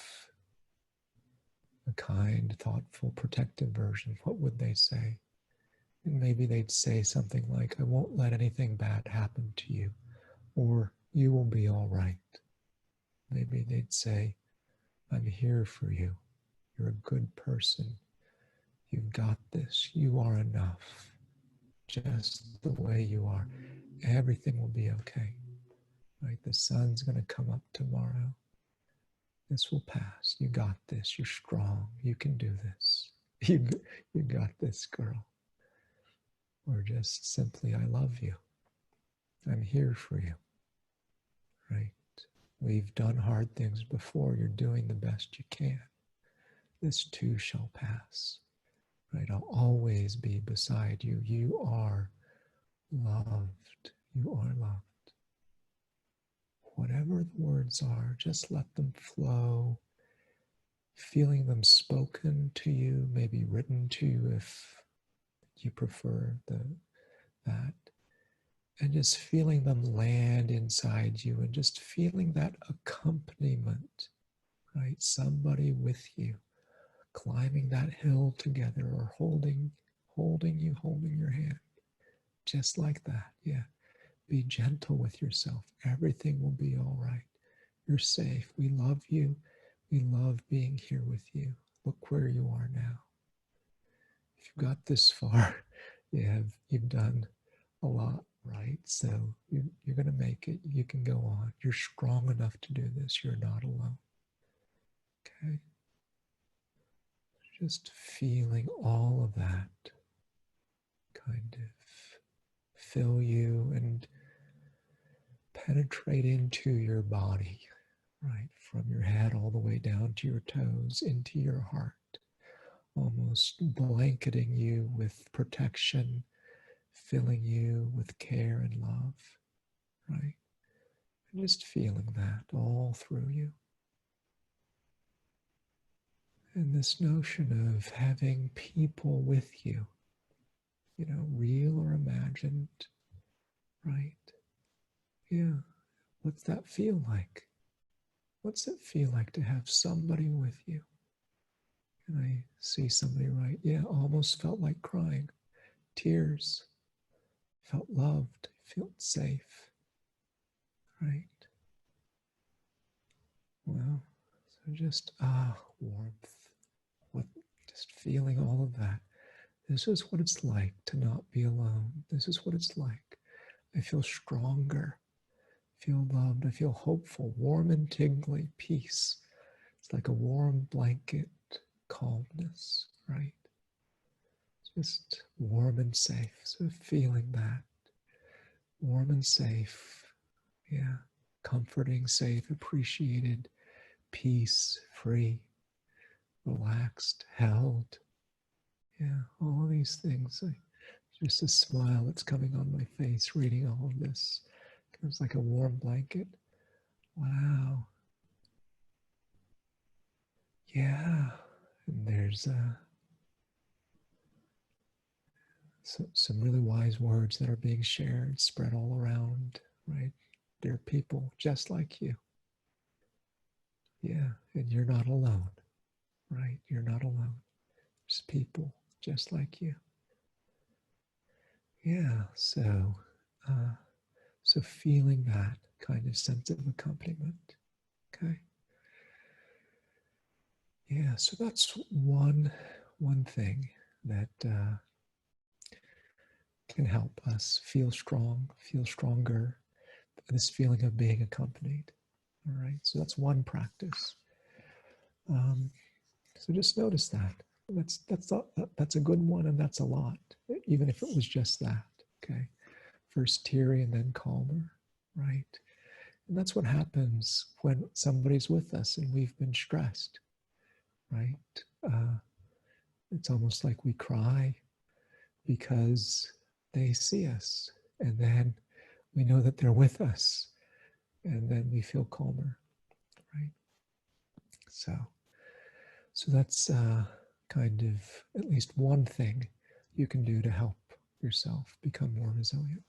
a kind, thoughtful, protective version, what would they say? And maybe they'd say something like, I won't let anything bad happen to you, or you will be all right. Maybe they'd say, I'm here for you. You're a good person. You've got this. You are enough. Just the way you are. Everything will be okay. Right? The sun's going to come up tomorrow. This will pass. You got this. You're strong. You can do this. You got this, girl. Or just simply, I love you. I'm here for you. Right? We've done hard things before. You're doing the best you can. This too shall pass. Right? I'll always be beside you. You are loved. You are loved. Whatever the words are, just let them flow, feeling them spoken to you, maybe written to you if you prefer that, and just feeling them land inside you, and just feeling that accompaniment, right? Somebody with you, climbing that hill together, or holding you, holding your hand, just like that. Yeah. Be gentle with yourself. Everything will be all right. You're safe. We love you. We love being here with you. Look where you are now. If you've got this far, you've done a lot, right? So you're going to make it. You can go on. You're strong enough to do this. You're not alone. Okay? Just feeling all of that kind of fill you and penetrate into your body, right? From your head all the way down to your toes, into your heart, almost blanketing you with protection, filling you with care and love, right? And just feeling that all through you. And this notion of having people with you, real or imagined, right? Yeah. What's that feel like? What's it feel like to have somebody with you? And I see somebody write, yeah, almost felt like crying. Tears. Felt loved. Felt safe. Right? Well, so just warmth. What, just feeling all of that. This is what it's like to not be alone. This is what it's like. I feel stronger. I feel loved. I feel hopeful, warm and tingly, peace. It's like a warm blanket, calmness, right? Just warm and safe. So feeling that. Warm and safe. Yeah. Comforting, safe, appreciated, peace, free, relaxed, held. Yeah, all of these things. Just a smile that's coming on my face reading all of this. It's like a warm blanket. Wow. Yeah. And there's some really wise words that are being shared, spread all around, right? There are people just like you. Yeah. And you're not alone, right? You're not alone. There's people just like you. Yeah. So feeling that kind of sense of accompaniment. Okay. Yeah, so that's one thing that can help us feel strong, feel stronger, this feeling of being accompanied. All right, so that's one practice. So just notice that. That's a good one, and that's a lot, even if it was just that. Okay, first teary and then calmer, right? And that's what happens when somebody's with us and we've been stressed, right? It's almost like we cry because they see us, and then we know that they're with us, and then we feel calmer, right? So that's kind of at least one thing you can do to help yourself become more resilient,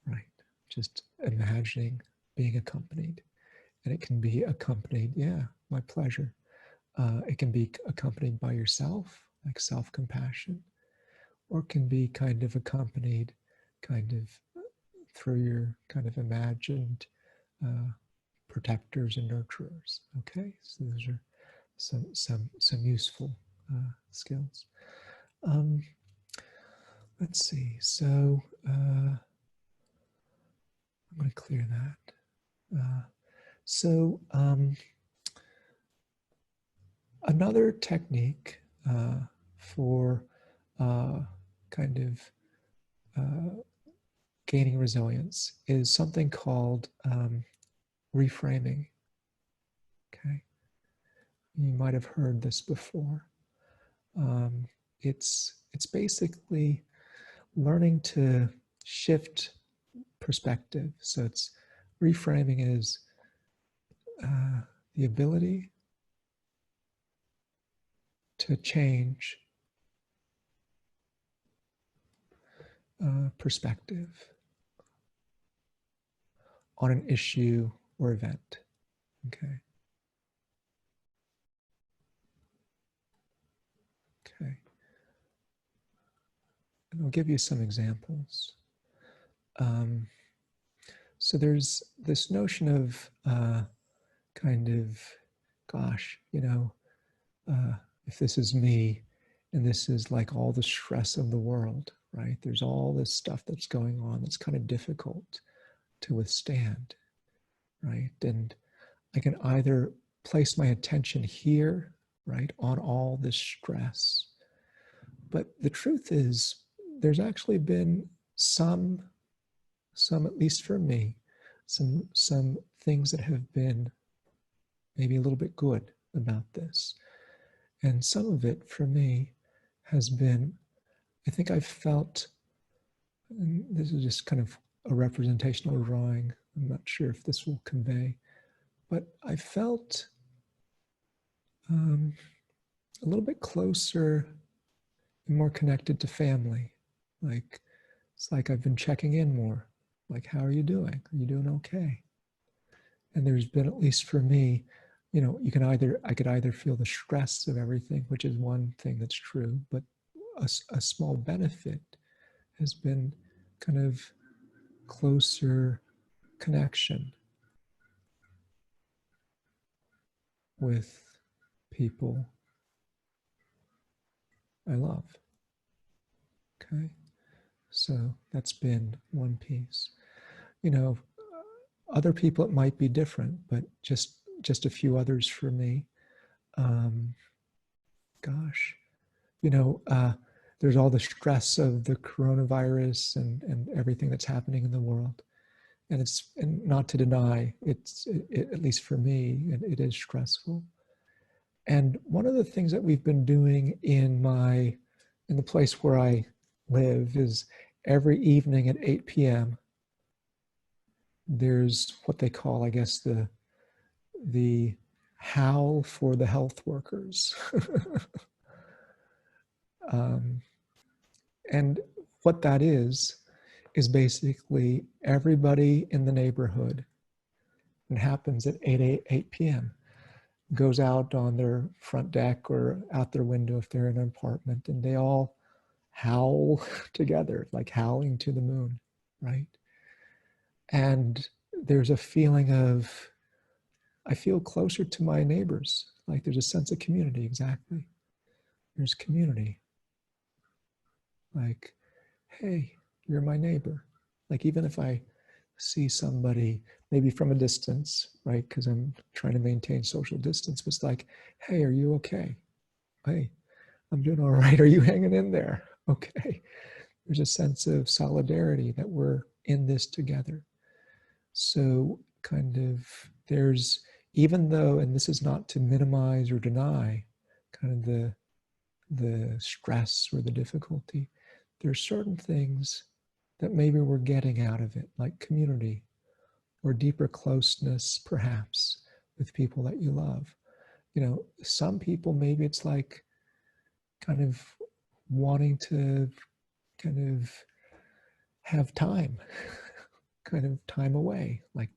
right? Just imagining being accompanied, and it can be accompanied, yeah, my pleasure. It can be accompanied by yourself, like self-compassion, or can be kind of accompanied kind of through your kind of imagined protectors and nurturers. Okay, so those are some useful skills. Let's see. So I'm going to clear that. Another technique for kind of gaining resilience is something called reframing. Okay, you might have heard this before. It's basically learning to shift perspective. So it's reframing is the ability to change perspective on an issue or event. Okay. Okay. And I'll give you some examples. So there's this notion of kind of, gosh, you know, if this is me and this is like all the stress of the world, right? There's all this stuff that's going on that's kind of difficult to withstand, right? And I can either place my attention here, right, on all this stress. But the truth is, there's actually been some at least for me, some things that have been maybe a little bit good about this. And some of it for me has been, I think I've felt, and this is just kind of a representational drawing, I'm not sure if this will convey, but I felt a little bit closer and more connected to family. Like, it's like I've been checking in more. Like, how are you doing? Are you doing okay? And there's been, at least for me, you know, I could either feel the stress of everything, which is one thing that's true, but a small benefit has been kind of closer connection with people I love. Okay. So that's been one piece. You know, other people it might be different, but just a few others for me. Gosh, you know, there's all the stress of the coronavirus and everything that's happening in the world. And not to deny, at least for me, it is stressful. And one of the things that we've been doing in the place where I live is every evening at 8 p.m. there's what they call, I guess, the howl for the health workers. And what that is basically everybody in the neighborhood, it happens at 8 p.m., goes out on their front deck or out their window if they're in an apartment, and they all howl together, like howling to the moon, right? And there's a feeling of, I feel closer to my neighbors. Like there's a sense of community, exactly. There's community. Like, hey, you're my neighbor. Like even if I see somebody maybe from a distance, right? Because I'm trying to maintain social distance, but it's like, hey, are you okay? Hey, I'm doing all right. Are you hanging in there? Okay. There's a sense of solidarity that we're in this together. So kind of there's, even though, and this is not to minimize or deny kind of the stress or the difficulty, there's certain things that maybe we're getting out of it, like community or deeper closeness, perhaps, with people that you love. You know, some people, maybe it's like kind of wanting to kind of have time, kind of time away, like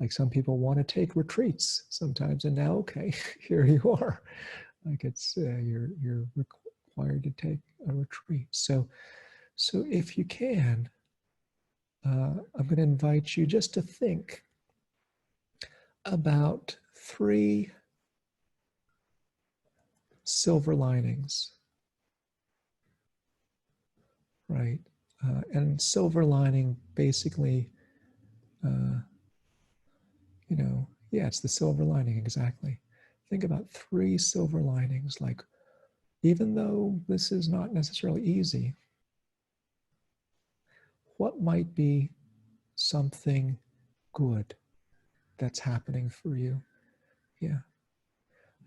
some people want to take retreats sometimes, and now, okay, here you are. Like it's, you're required to take a retreat. So if you can, I'm going to invite you just to think about 3 silver linings, right? And silver lining basically, you know, yeah, it's the silver lining, exactly. Think about 3 silver linings, like even though this is not necessarily easy, what might be something good that's happening for you? Yeah.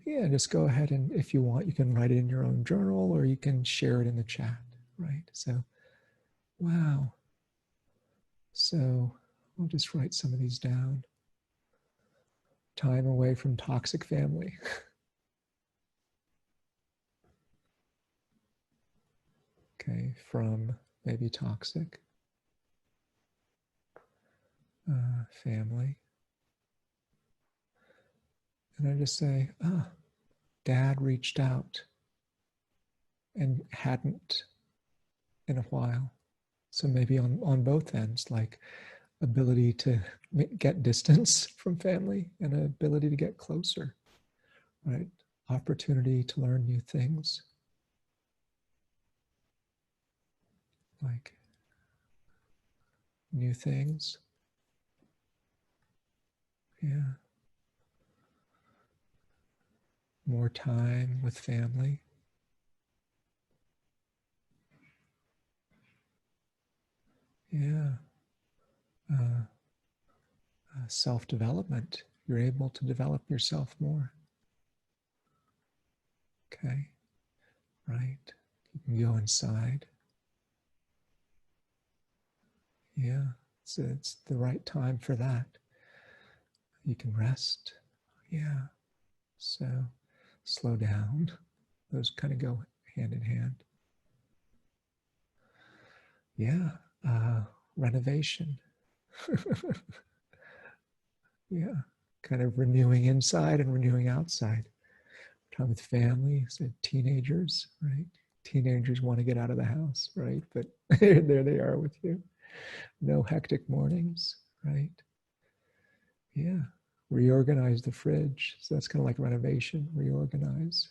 Yeah, just go ahead, and if you want, you can write it in your own journal or you can share it in the chat, right? So, wow. So I'll just write some of these down. Time away from toxic family. Okay, from maybe toxic family. And I just say, dad reached out and hadn't in a while. So maybe on both ends, like ability to get distance from family and an ability to get closer, right? Opportunity to learn new things. Like new things. Yeah. More time with family. Yeah. Self-development. You're able to develop yourself more. Okay. Right. You can go inside. Yeah. It's the right time for that. You can rest. Yeah. So slow down. Those kind of go hand in hand. Yeah. Renovation. Yeah, kind of renewing inside and renewing outside. Time with family, so teenagers, right? Teenagers want to get out of the house, right? But there they are with you. No hectic mornings, right? Yeah. Reorganize the fridge. So that's kind of like renovation, reorganize.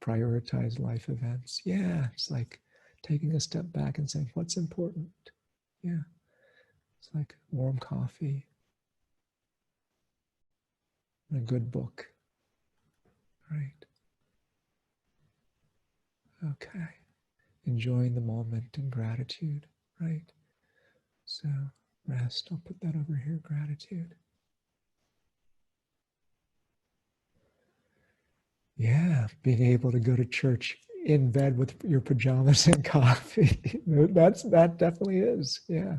Prioritize life events. Yeah, it's like taking a step back and saying, what's important? Yeah. It's like warm coffee, and a good book, right? Okay. Enjoying the moment in gratitude, right? So rest, I'll put that over here, gratitude. Yeah, being able to go to church in bed with your pajamas and coffee. That definitely is, yeah.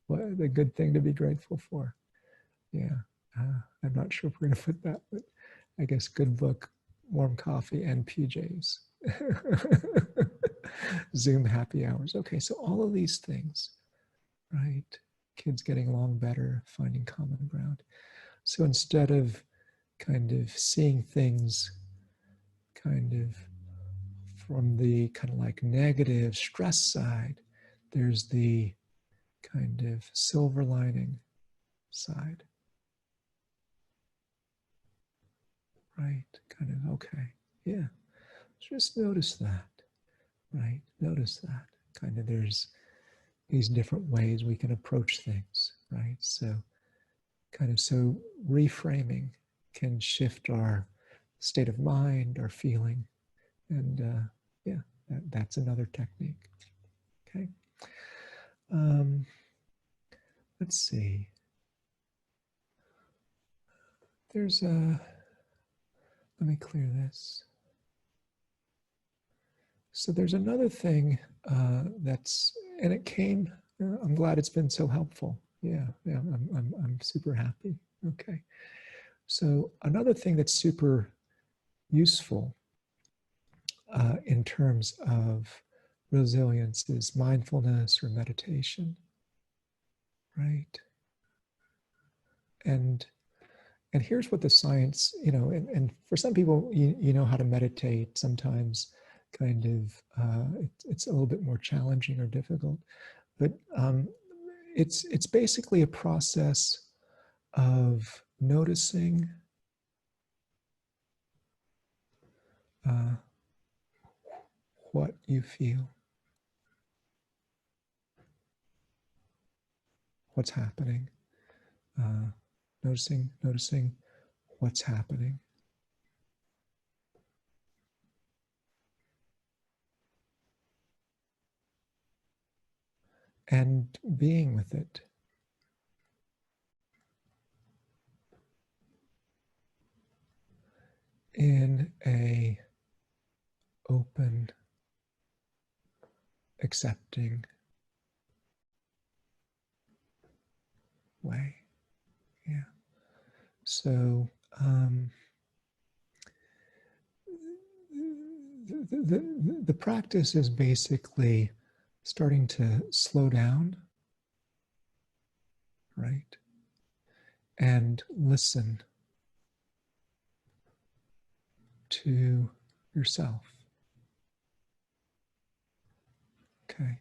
What a good thing to be grateful for. Yeah, I'm not sure if we're going to put that, but I guess good book, warm coffee, and PJs. Zoom happy hours. Okay, so all of these things, right? Kids getting along better, finding common ground. So instead of kind of seeing things kind of from the kind of like negative stress side, there's the kind of silver lining side, right? Kind of, okay, yeah, just notice that, right? Notice that. Kind of there's these different ways we can approach things, right? So kind of so reframing can shift our state of mind, our feeling, and yeah, that's another technique. Okay. Um, let's see. There's a, let me clear this. So there's another thing that's, and it came, I'm glad it's been so helpful. Yeah, I'm super happy. Okay. So another thing that's super useful in terms of resilience is mindfulness or meditation, right? And here's what the science, and for some people, you know how to meditate. Sometimes kind of it's a little bit more challenging or difficult, but it's basically a process of noticing uh, what you feel, what's happening, uh, noticing what's happening, and being with it. In a open, accepting way. Yeah. So the practice is basically starting to slow down, right? And listen to yourself. Okay.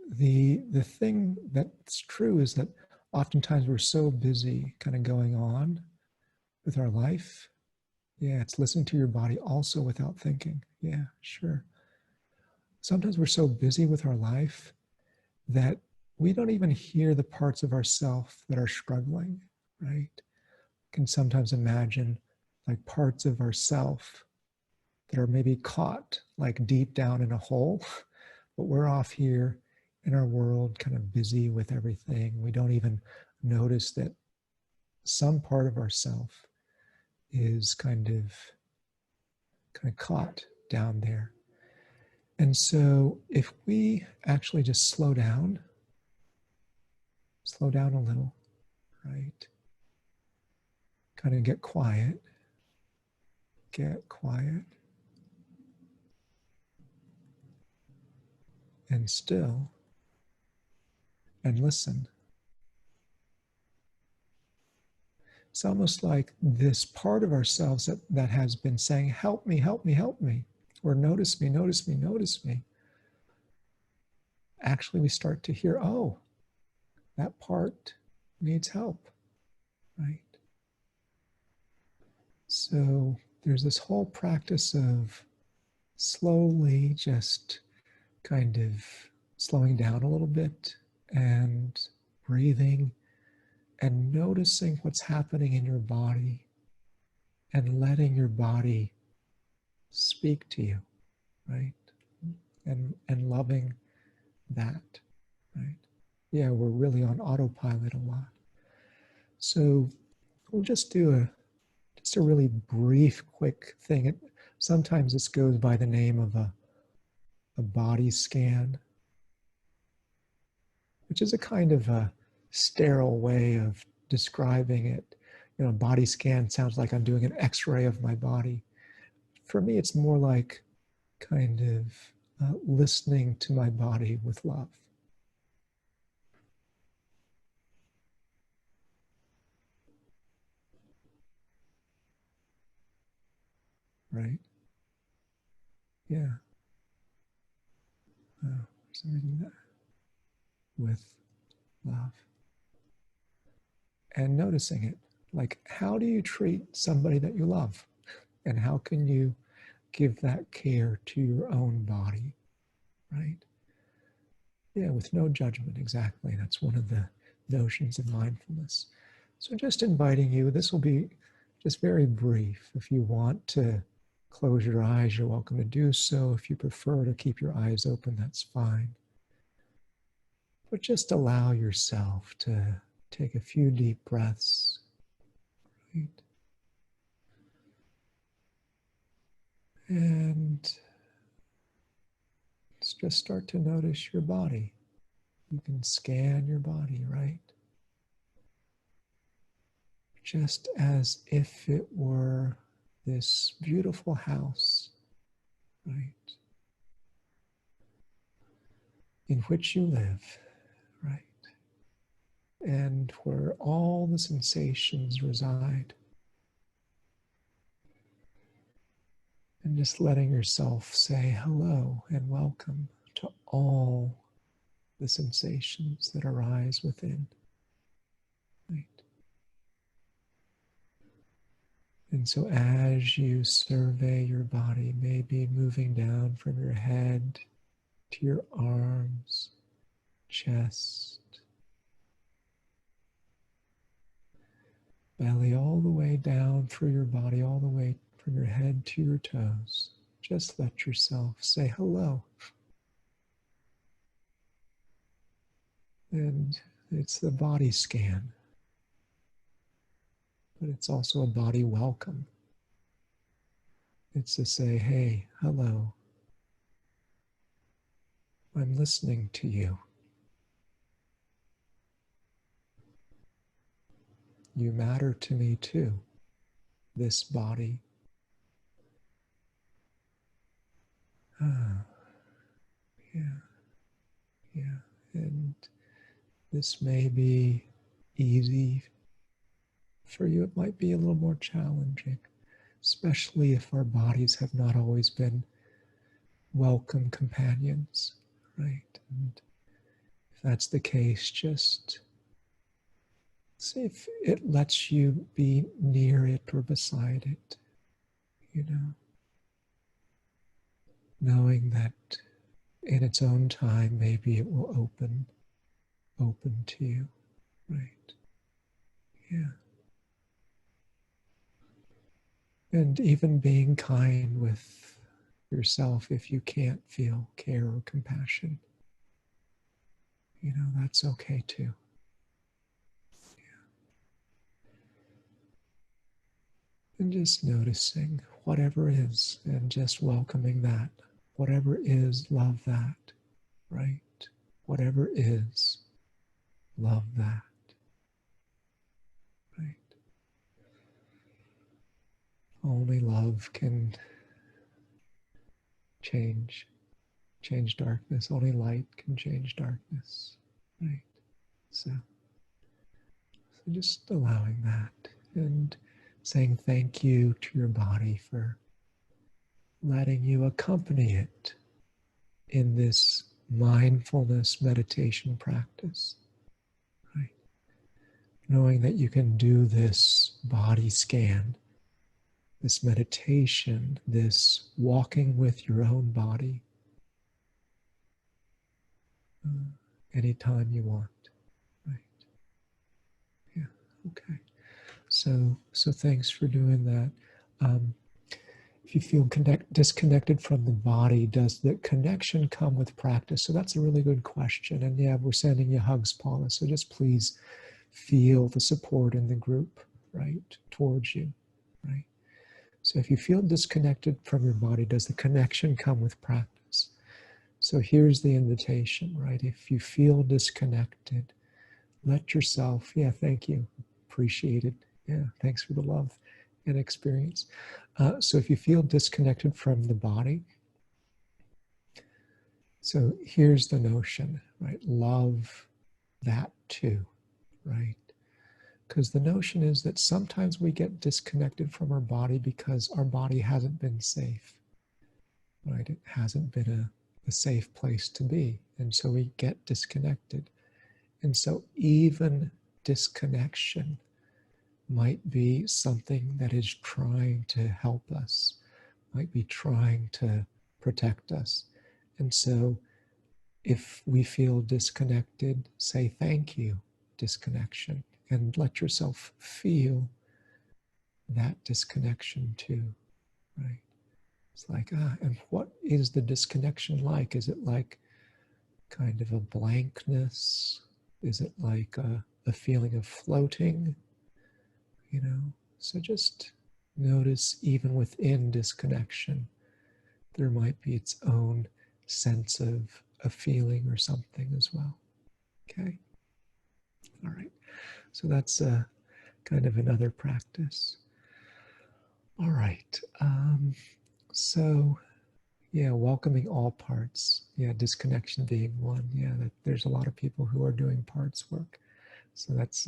The thing that's true is that oftentimes we're so busy kind of going on with our life. Yeah, it's listening to your body also without thinking. Yeah, sure. Sometimes we're so busy with our life that we don't even hear the parts of ourself that are struggling, right? Can sometimes imagine like parts of ourself that are maybe caught like deep down in a hole, but we're off here in our world kind of busy with everything. We don't even notice that some part of ourself is kind of caught down there. And so if we actually just slow down a little, right? Kind of get quiet, and still, and listen. It's almost like this part of ourselves that has been saying, help me, help me, help me, or notice me, notice me, notice me. Actually, we start to hear, oh, that part needs help, right? So there's this whole practice of slowly just kind of slowing down a little bit and breathing and noticing what's happening in your body and letting your body speak to you, right? And loving that, right? Yeah, we're really on autopilot a lot. So we'll just do a really brief, quick thing. Sometimes this goes by the name of a body scan, which is a kind of a sterile way of describing it. You know, body scan sounds like I'm doing an X-ray of my body. For me, it's more like kind of listening to my body with love. Right? Yeah. With love. And noticing it. Like, how do you treat somebody that you love? And how can you give that care to your own body? Right? Yeah, with no judgment, exactly. That's one of the notions of mindfulness. So just inviting you, this will be just very brief. If you want to close your eyes, you're welcome to do so. If you prefer to keep your eyes open, that's fine. But just allow yourself to take a few deep breaths. Right? And just start to notice your body. You can scan your body, right? Just as if it were this beautiful house, right? In which you live, right? And where all the sensations reside. And just letting yourself say hello and welcome to all the sensations that arise within, right? And so as you survey your body, maybe moving down from your head to your arms, chest, belly, all the way down through your body, all the way from your head to your toes. Just let yourself say hello. And it's the body scan, but it's also a body welcome. It's to say, hey, hello. I'm listening to you. You matter to me too, this body. Ah, yeah, yeah. And this may be easy for you. It might be a little more challenging, especially if our bodies have not always been welcome companions, right? And if that's the case, just see if it lets you be near it or beside it, you know, knowing that in its own time, maybe it will open to you, right? Yeah. And even being kind with yourself if you can't feel care or compassion, you know, that's okay too. And just noticing whatever is and just welcoming that. Whatever is, love that, right? Whatever is, love that, right? Only love can change darkness. Only light can change darkness, right? So just allowing that. And saying thank you to your body for letting you accompany it in this mindfulness meditation practice, right? Knowing that you can do this body scan, this meditation, this walking with your own body anytime you want, right? Yeah, okay. So thanks for doing that. If you feel disconnected from the body, does the connection come with practice? So that's a really good question. And yeah, we're sending you hugs, Paula. So just please feel the support in the group, right, towards you, right? So if you feel disconnected from your body, does the connection come with practice? So here's the invitation, right? If you feel disconnected, let yourself, yeah, thank you, appreciate it. Yeah, thanks for the love and experience. So if you feel disconnected from the body, so here's the notion, right? Love that too, right? Because the notion is that sometimes we get disconnected from our body because our body hasn't been safe, right? It hasn't been a safe place to be. And so we get disconnected. And so even disconnection might be something that is trying to help us, might be trying to protect us. And so if we feel disconnected, say thank you, disconnection, and let yourself feel that disconnection too, right? It's like, and what is the disconnection like? Is it like kind of a blankness? Is it like a feeling of floating? You know, so just notice even within disconnection, there might be its own sense of a feeling or something as well. Okay. All right. So that's kind of another practice. All right. So yeah, welcoming all parts. Yeah, disconnection being one. Yeah, there's a lot of people who are doing parts work. So that's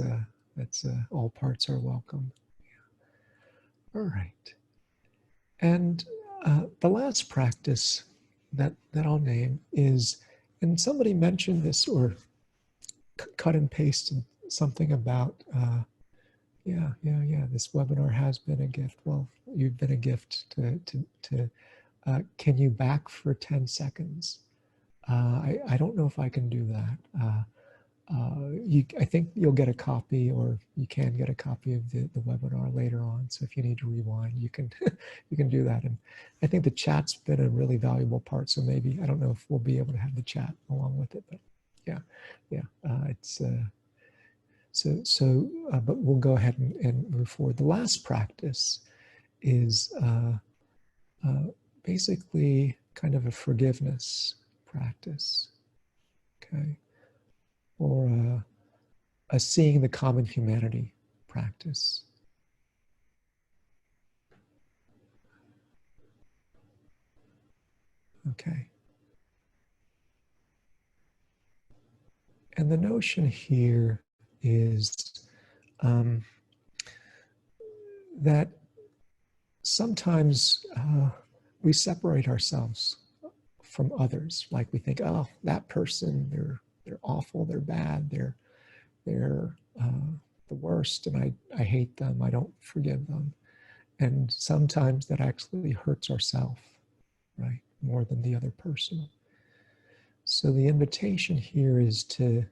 all parts are welcome. Yeah. All right. And the last practice that I'll name is, and somebody mentioned this or cut and pasted something about, this webinar has been a gift. Well, you've been a gift to can you back for 10 seconds? I don't know if I can do that. I think you'll get a copy, or you can get a copy of the webinar later on. So if you need to rewind, you can you can do that. And I think the chat's been a really valuable part. So maybe, I don't know if we'll be able to have the chat along with it, but yeah, it's but we'll go ahead and move forward. The last practice is basically kind of a forgiveness practice, okay, or a seeing the common humanity practice. Okay. And the notion here is that sometimes we separate ourselves from others. Like we think, oh, that person, they're awful, they're bad, they're the worst, and I hate them, I don't forgive them. And sometimes that actually hurts ourselves, right, more than the other person. So the invitation here is to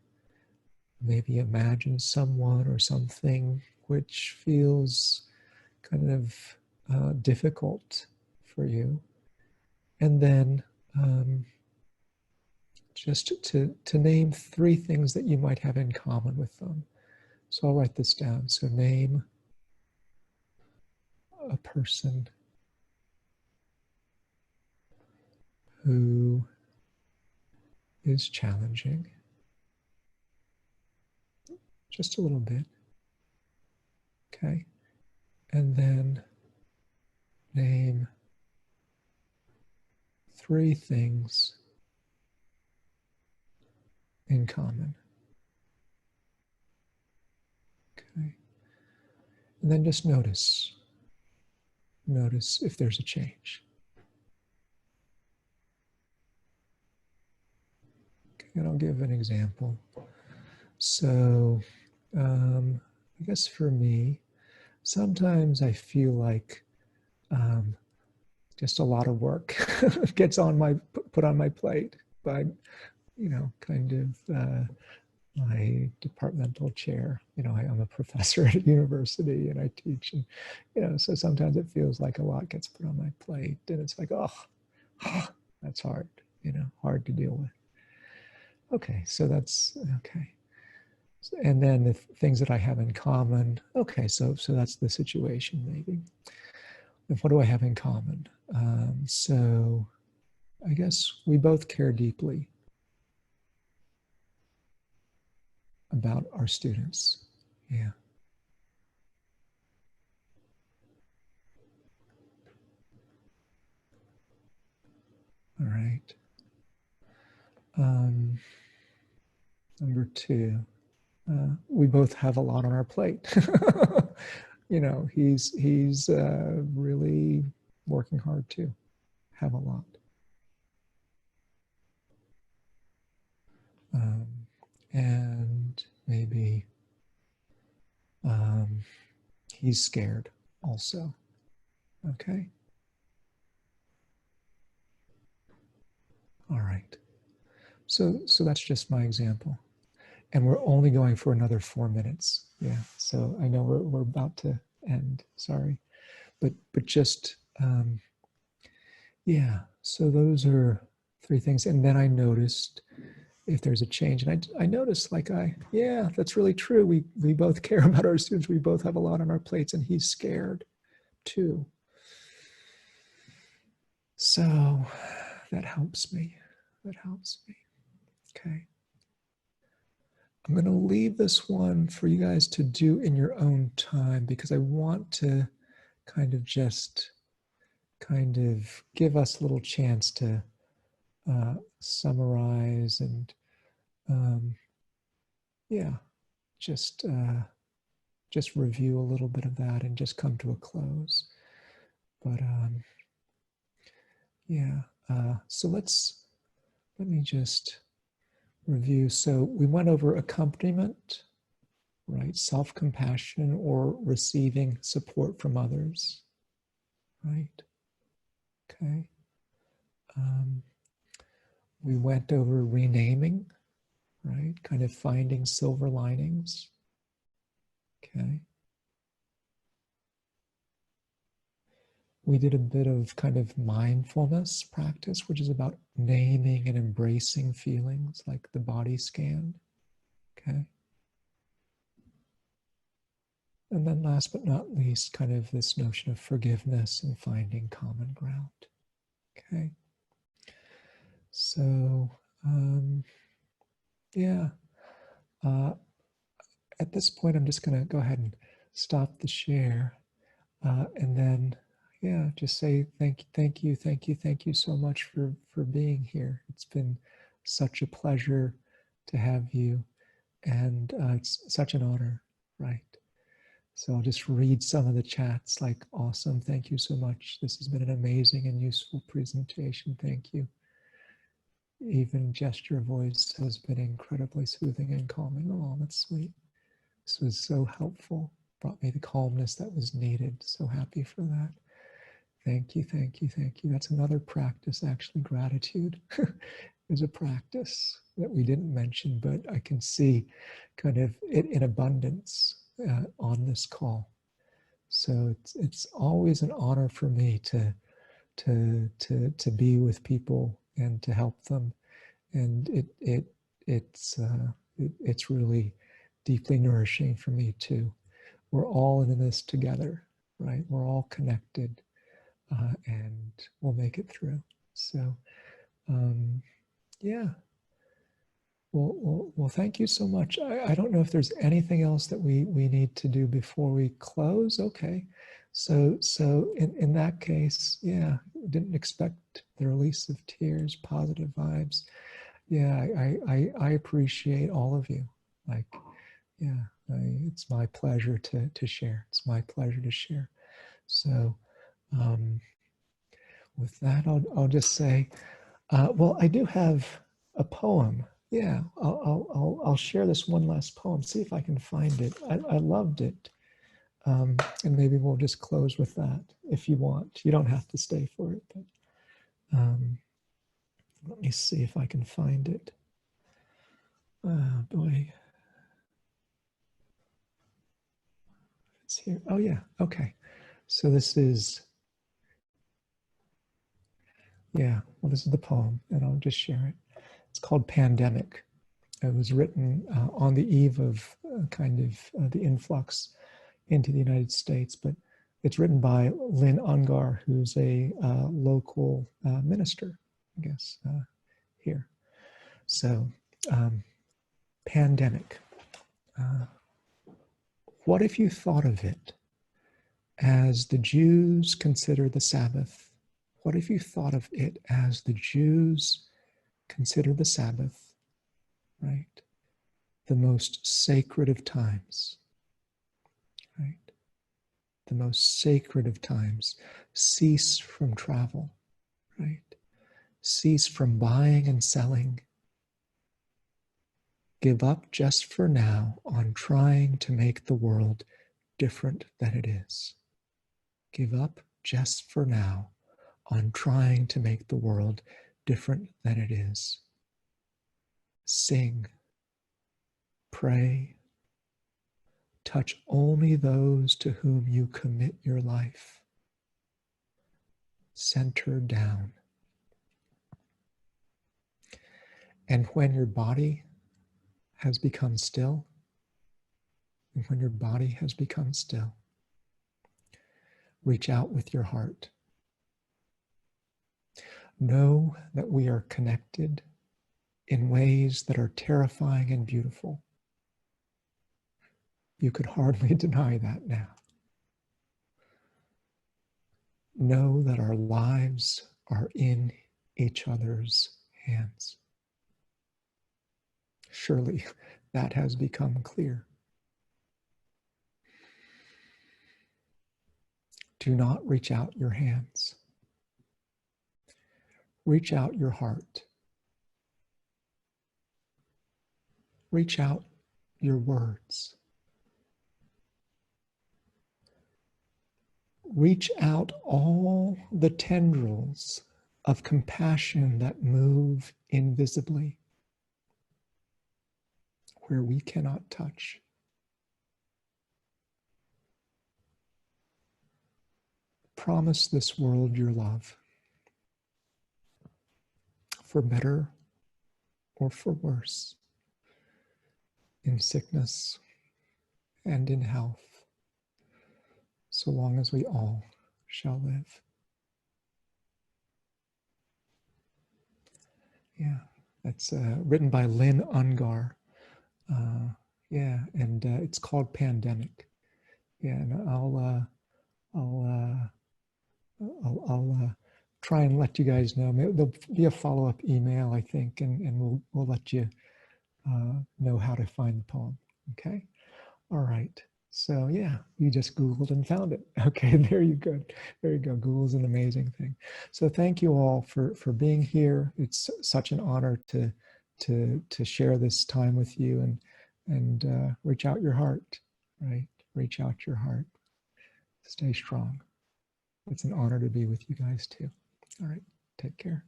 maybe imagine someone or something which feels kind of difficult for you. And then just to name 3 things that you might have in common with them. So I'll write this down. So name a person who is challenging, just a little bit, okay? And then name 3 things in common, okay? And then just notice if there's a change. Okay, and I'll give an example. So I guess for me, sometimes I feel like just a lot of work gets put on my plate by, kind of my departmental chair. I'm a professor at a university and I teach, and so sometimes it feels like a lot gets put on my plate, and it's like, oh, that's hard, hard to deal with. Okay, so that's okay. And then the things that I have in common. Okay, so that's the situation maybe. And what do I have in common? So I guess we both care deeply about our students. Yeah. All right. Number two, we both have a lot on our plate. He's really working hard too. Have a lot. And maybe he's scared also. Okay. All right. So that's just my example. And we're only going for another 4 minutes. Yeah. So I know we're about to end. Sorry. But just, yeah. So those are 3 things. And then I noticed if there's a change. And I noticed yeah, that's really true. We both care about our students. We both have a lot on our plates, and he's scared too. So that helps me. That helps me. Okay. I'm going to leave this one for you guys to do in your own time, because I want to kind of give us a little chance to summarize and yeah, just review a little bit of that and just come to a close. But yeah, so let me just review. So we went over accompaniment, right? Self-compassion or receiving support from others, right? Okay. We went over renaming, right? Kind of finding silver linings. Okay. We did a bit of kind of mindfulness practice, which is about naming and embracing feelings, like the body scan. Okay. And then last but not least, kind of this notion of forgiveness and finding common ground. Okay. So, yeah. At this point, I'm just going to go ahead and stop the share. And then, yeah, just say thank you so much for being here. It's been such a pleasure to have you, and it's such an honor, right? So I'll just read some of the chats, like, awesome, thank you so much. This has been an amazing and useful presentation, thank you. Even gesture voice has been incredibly soothing and calming. Oh, that's sweet. This was so helpful. Brought me the calmness that was needed. So happy for that. Thank you. That's another practice, actually. Gratitude is a practice that we didn't mention, but I can see kind of it in abundance on this call. So it's always an honor for me to be with people and to help them, and it's really deeply nourishing for me too. We're all in this together, right? We're all connected, and we'll make it through. So, yeah. Well, thank you so much. I don't know if there's anything else that we need to do before we close. Okay. So in that case, yeah, didn't expect the release of tears, positive vibes. Yeah, I appreciate all of you. Like, yeah, It's my pleasure to share. It's my pleasure to share. So with that, I'll just say, well, I do have a poem. Yeah, I'll share this one last poem. See if I can find it. I loved it. And maybe we'll just close with that if you want. You don't have to stay for it, but let me see if I can find it. Oh boy. It's here. Oh yeah, okay. So this is, yeah, well, this is the poem, and I'll just share it. It's called Pandemic. It was written on the eve of the influx into the United States, but it's written by Lynn Ungar, who's a local minister, I guess, here. So, pandemic. What if you thought of it as the Jews consider the Sabbath? What if you thought of it as the Jews consider the Sabbath, right? The most sacred of times, right? The most sacred of times. Cease from travel, right? Cease from buying and selling. Give up just for now on trying to make the world different than it is. Give up just for now on trying to make the world different than it is. Sing, pray, touch only those to whom you commit your life. Center down. And when your body has become still, and when your body has become still, reach out with your heart. Know that we are connected in ways that are terrifying and beautiful. You could hardly deny that now. Know that our lives are in each other's hands. Surely that has become clear. Do not reach out your hands. Reach out your heart. Reach out your words. Reach out all the tendrils of compassion that move invisibly, where we cannot touch. Promise this world your love, for better or for worse, in sickness and in health, so long as we all shall live. Yeah, that's written by Lynn Ungar. Yeah, and it's called Pandemic. Yeah, and I'll try and let you guys know. Maybe there'll be a follow-up email, I think, and we'll let you know how to find the poem. Okay. All right. So yeah, you just Googled and found it. Okay, there you go. There you go. Google's an amazing thing. So thank you all for being here. It's such an honor to share this time with you, and reach out your heart, right? Reach out your heart. Stay strong. It's an honor to be with you guys too. All right. Take care.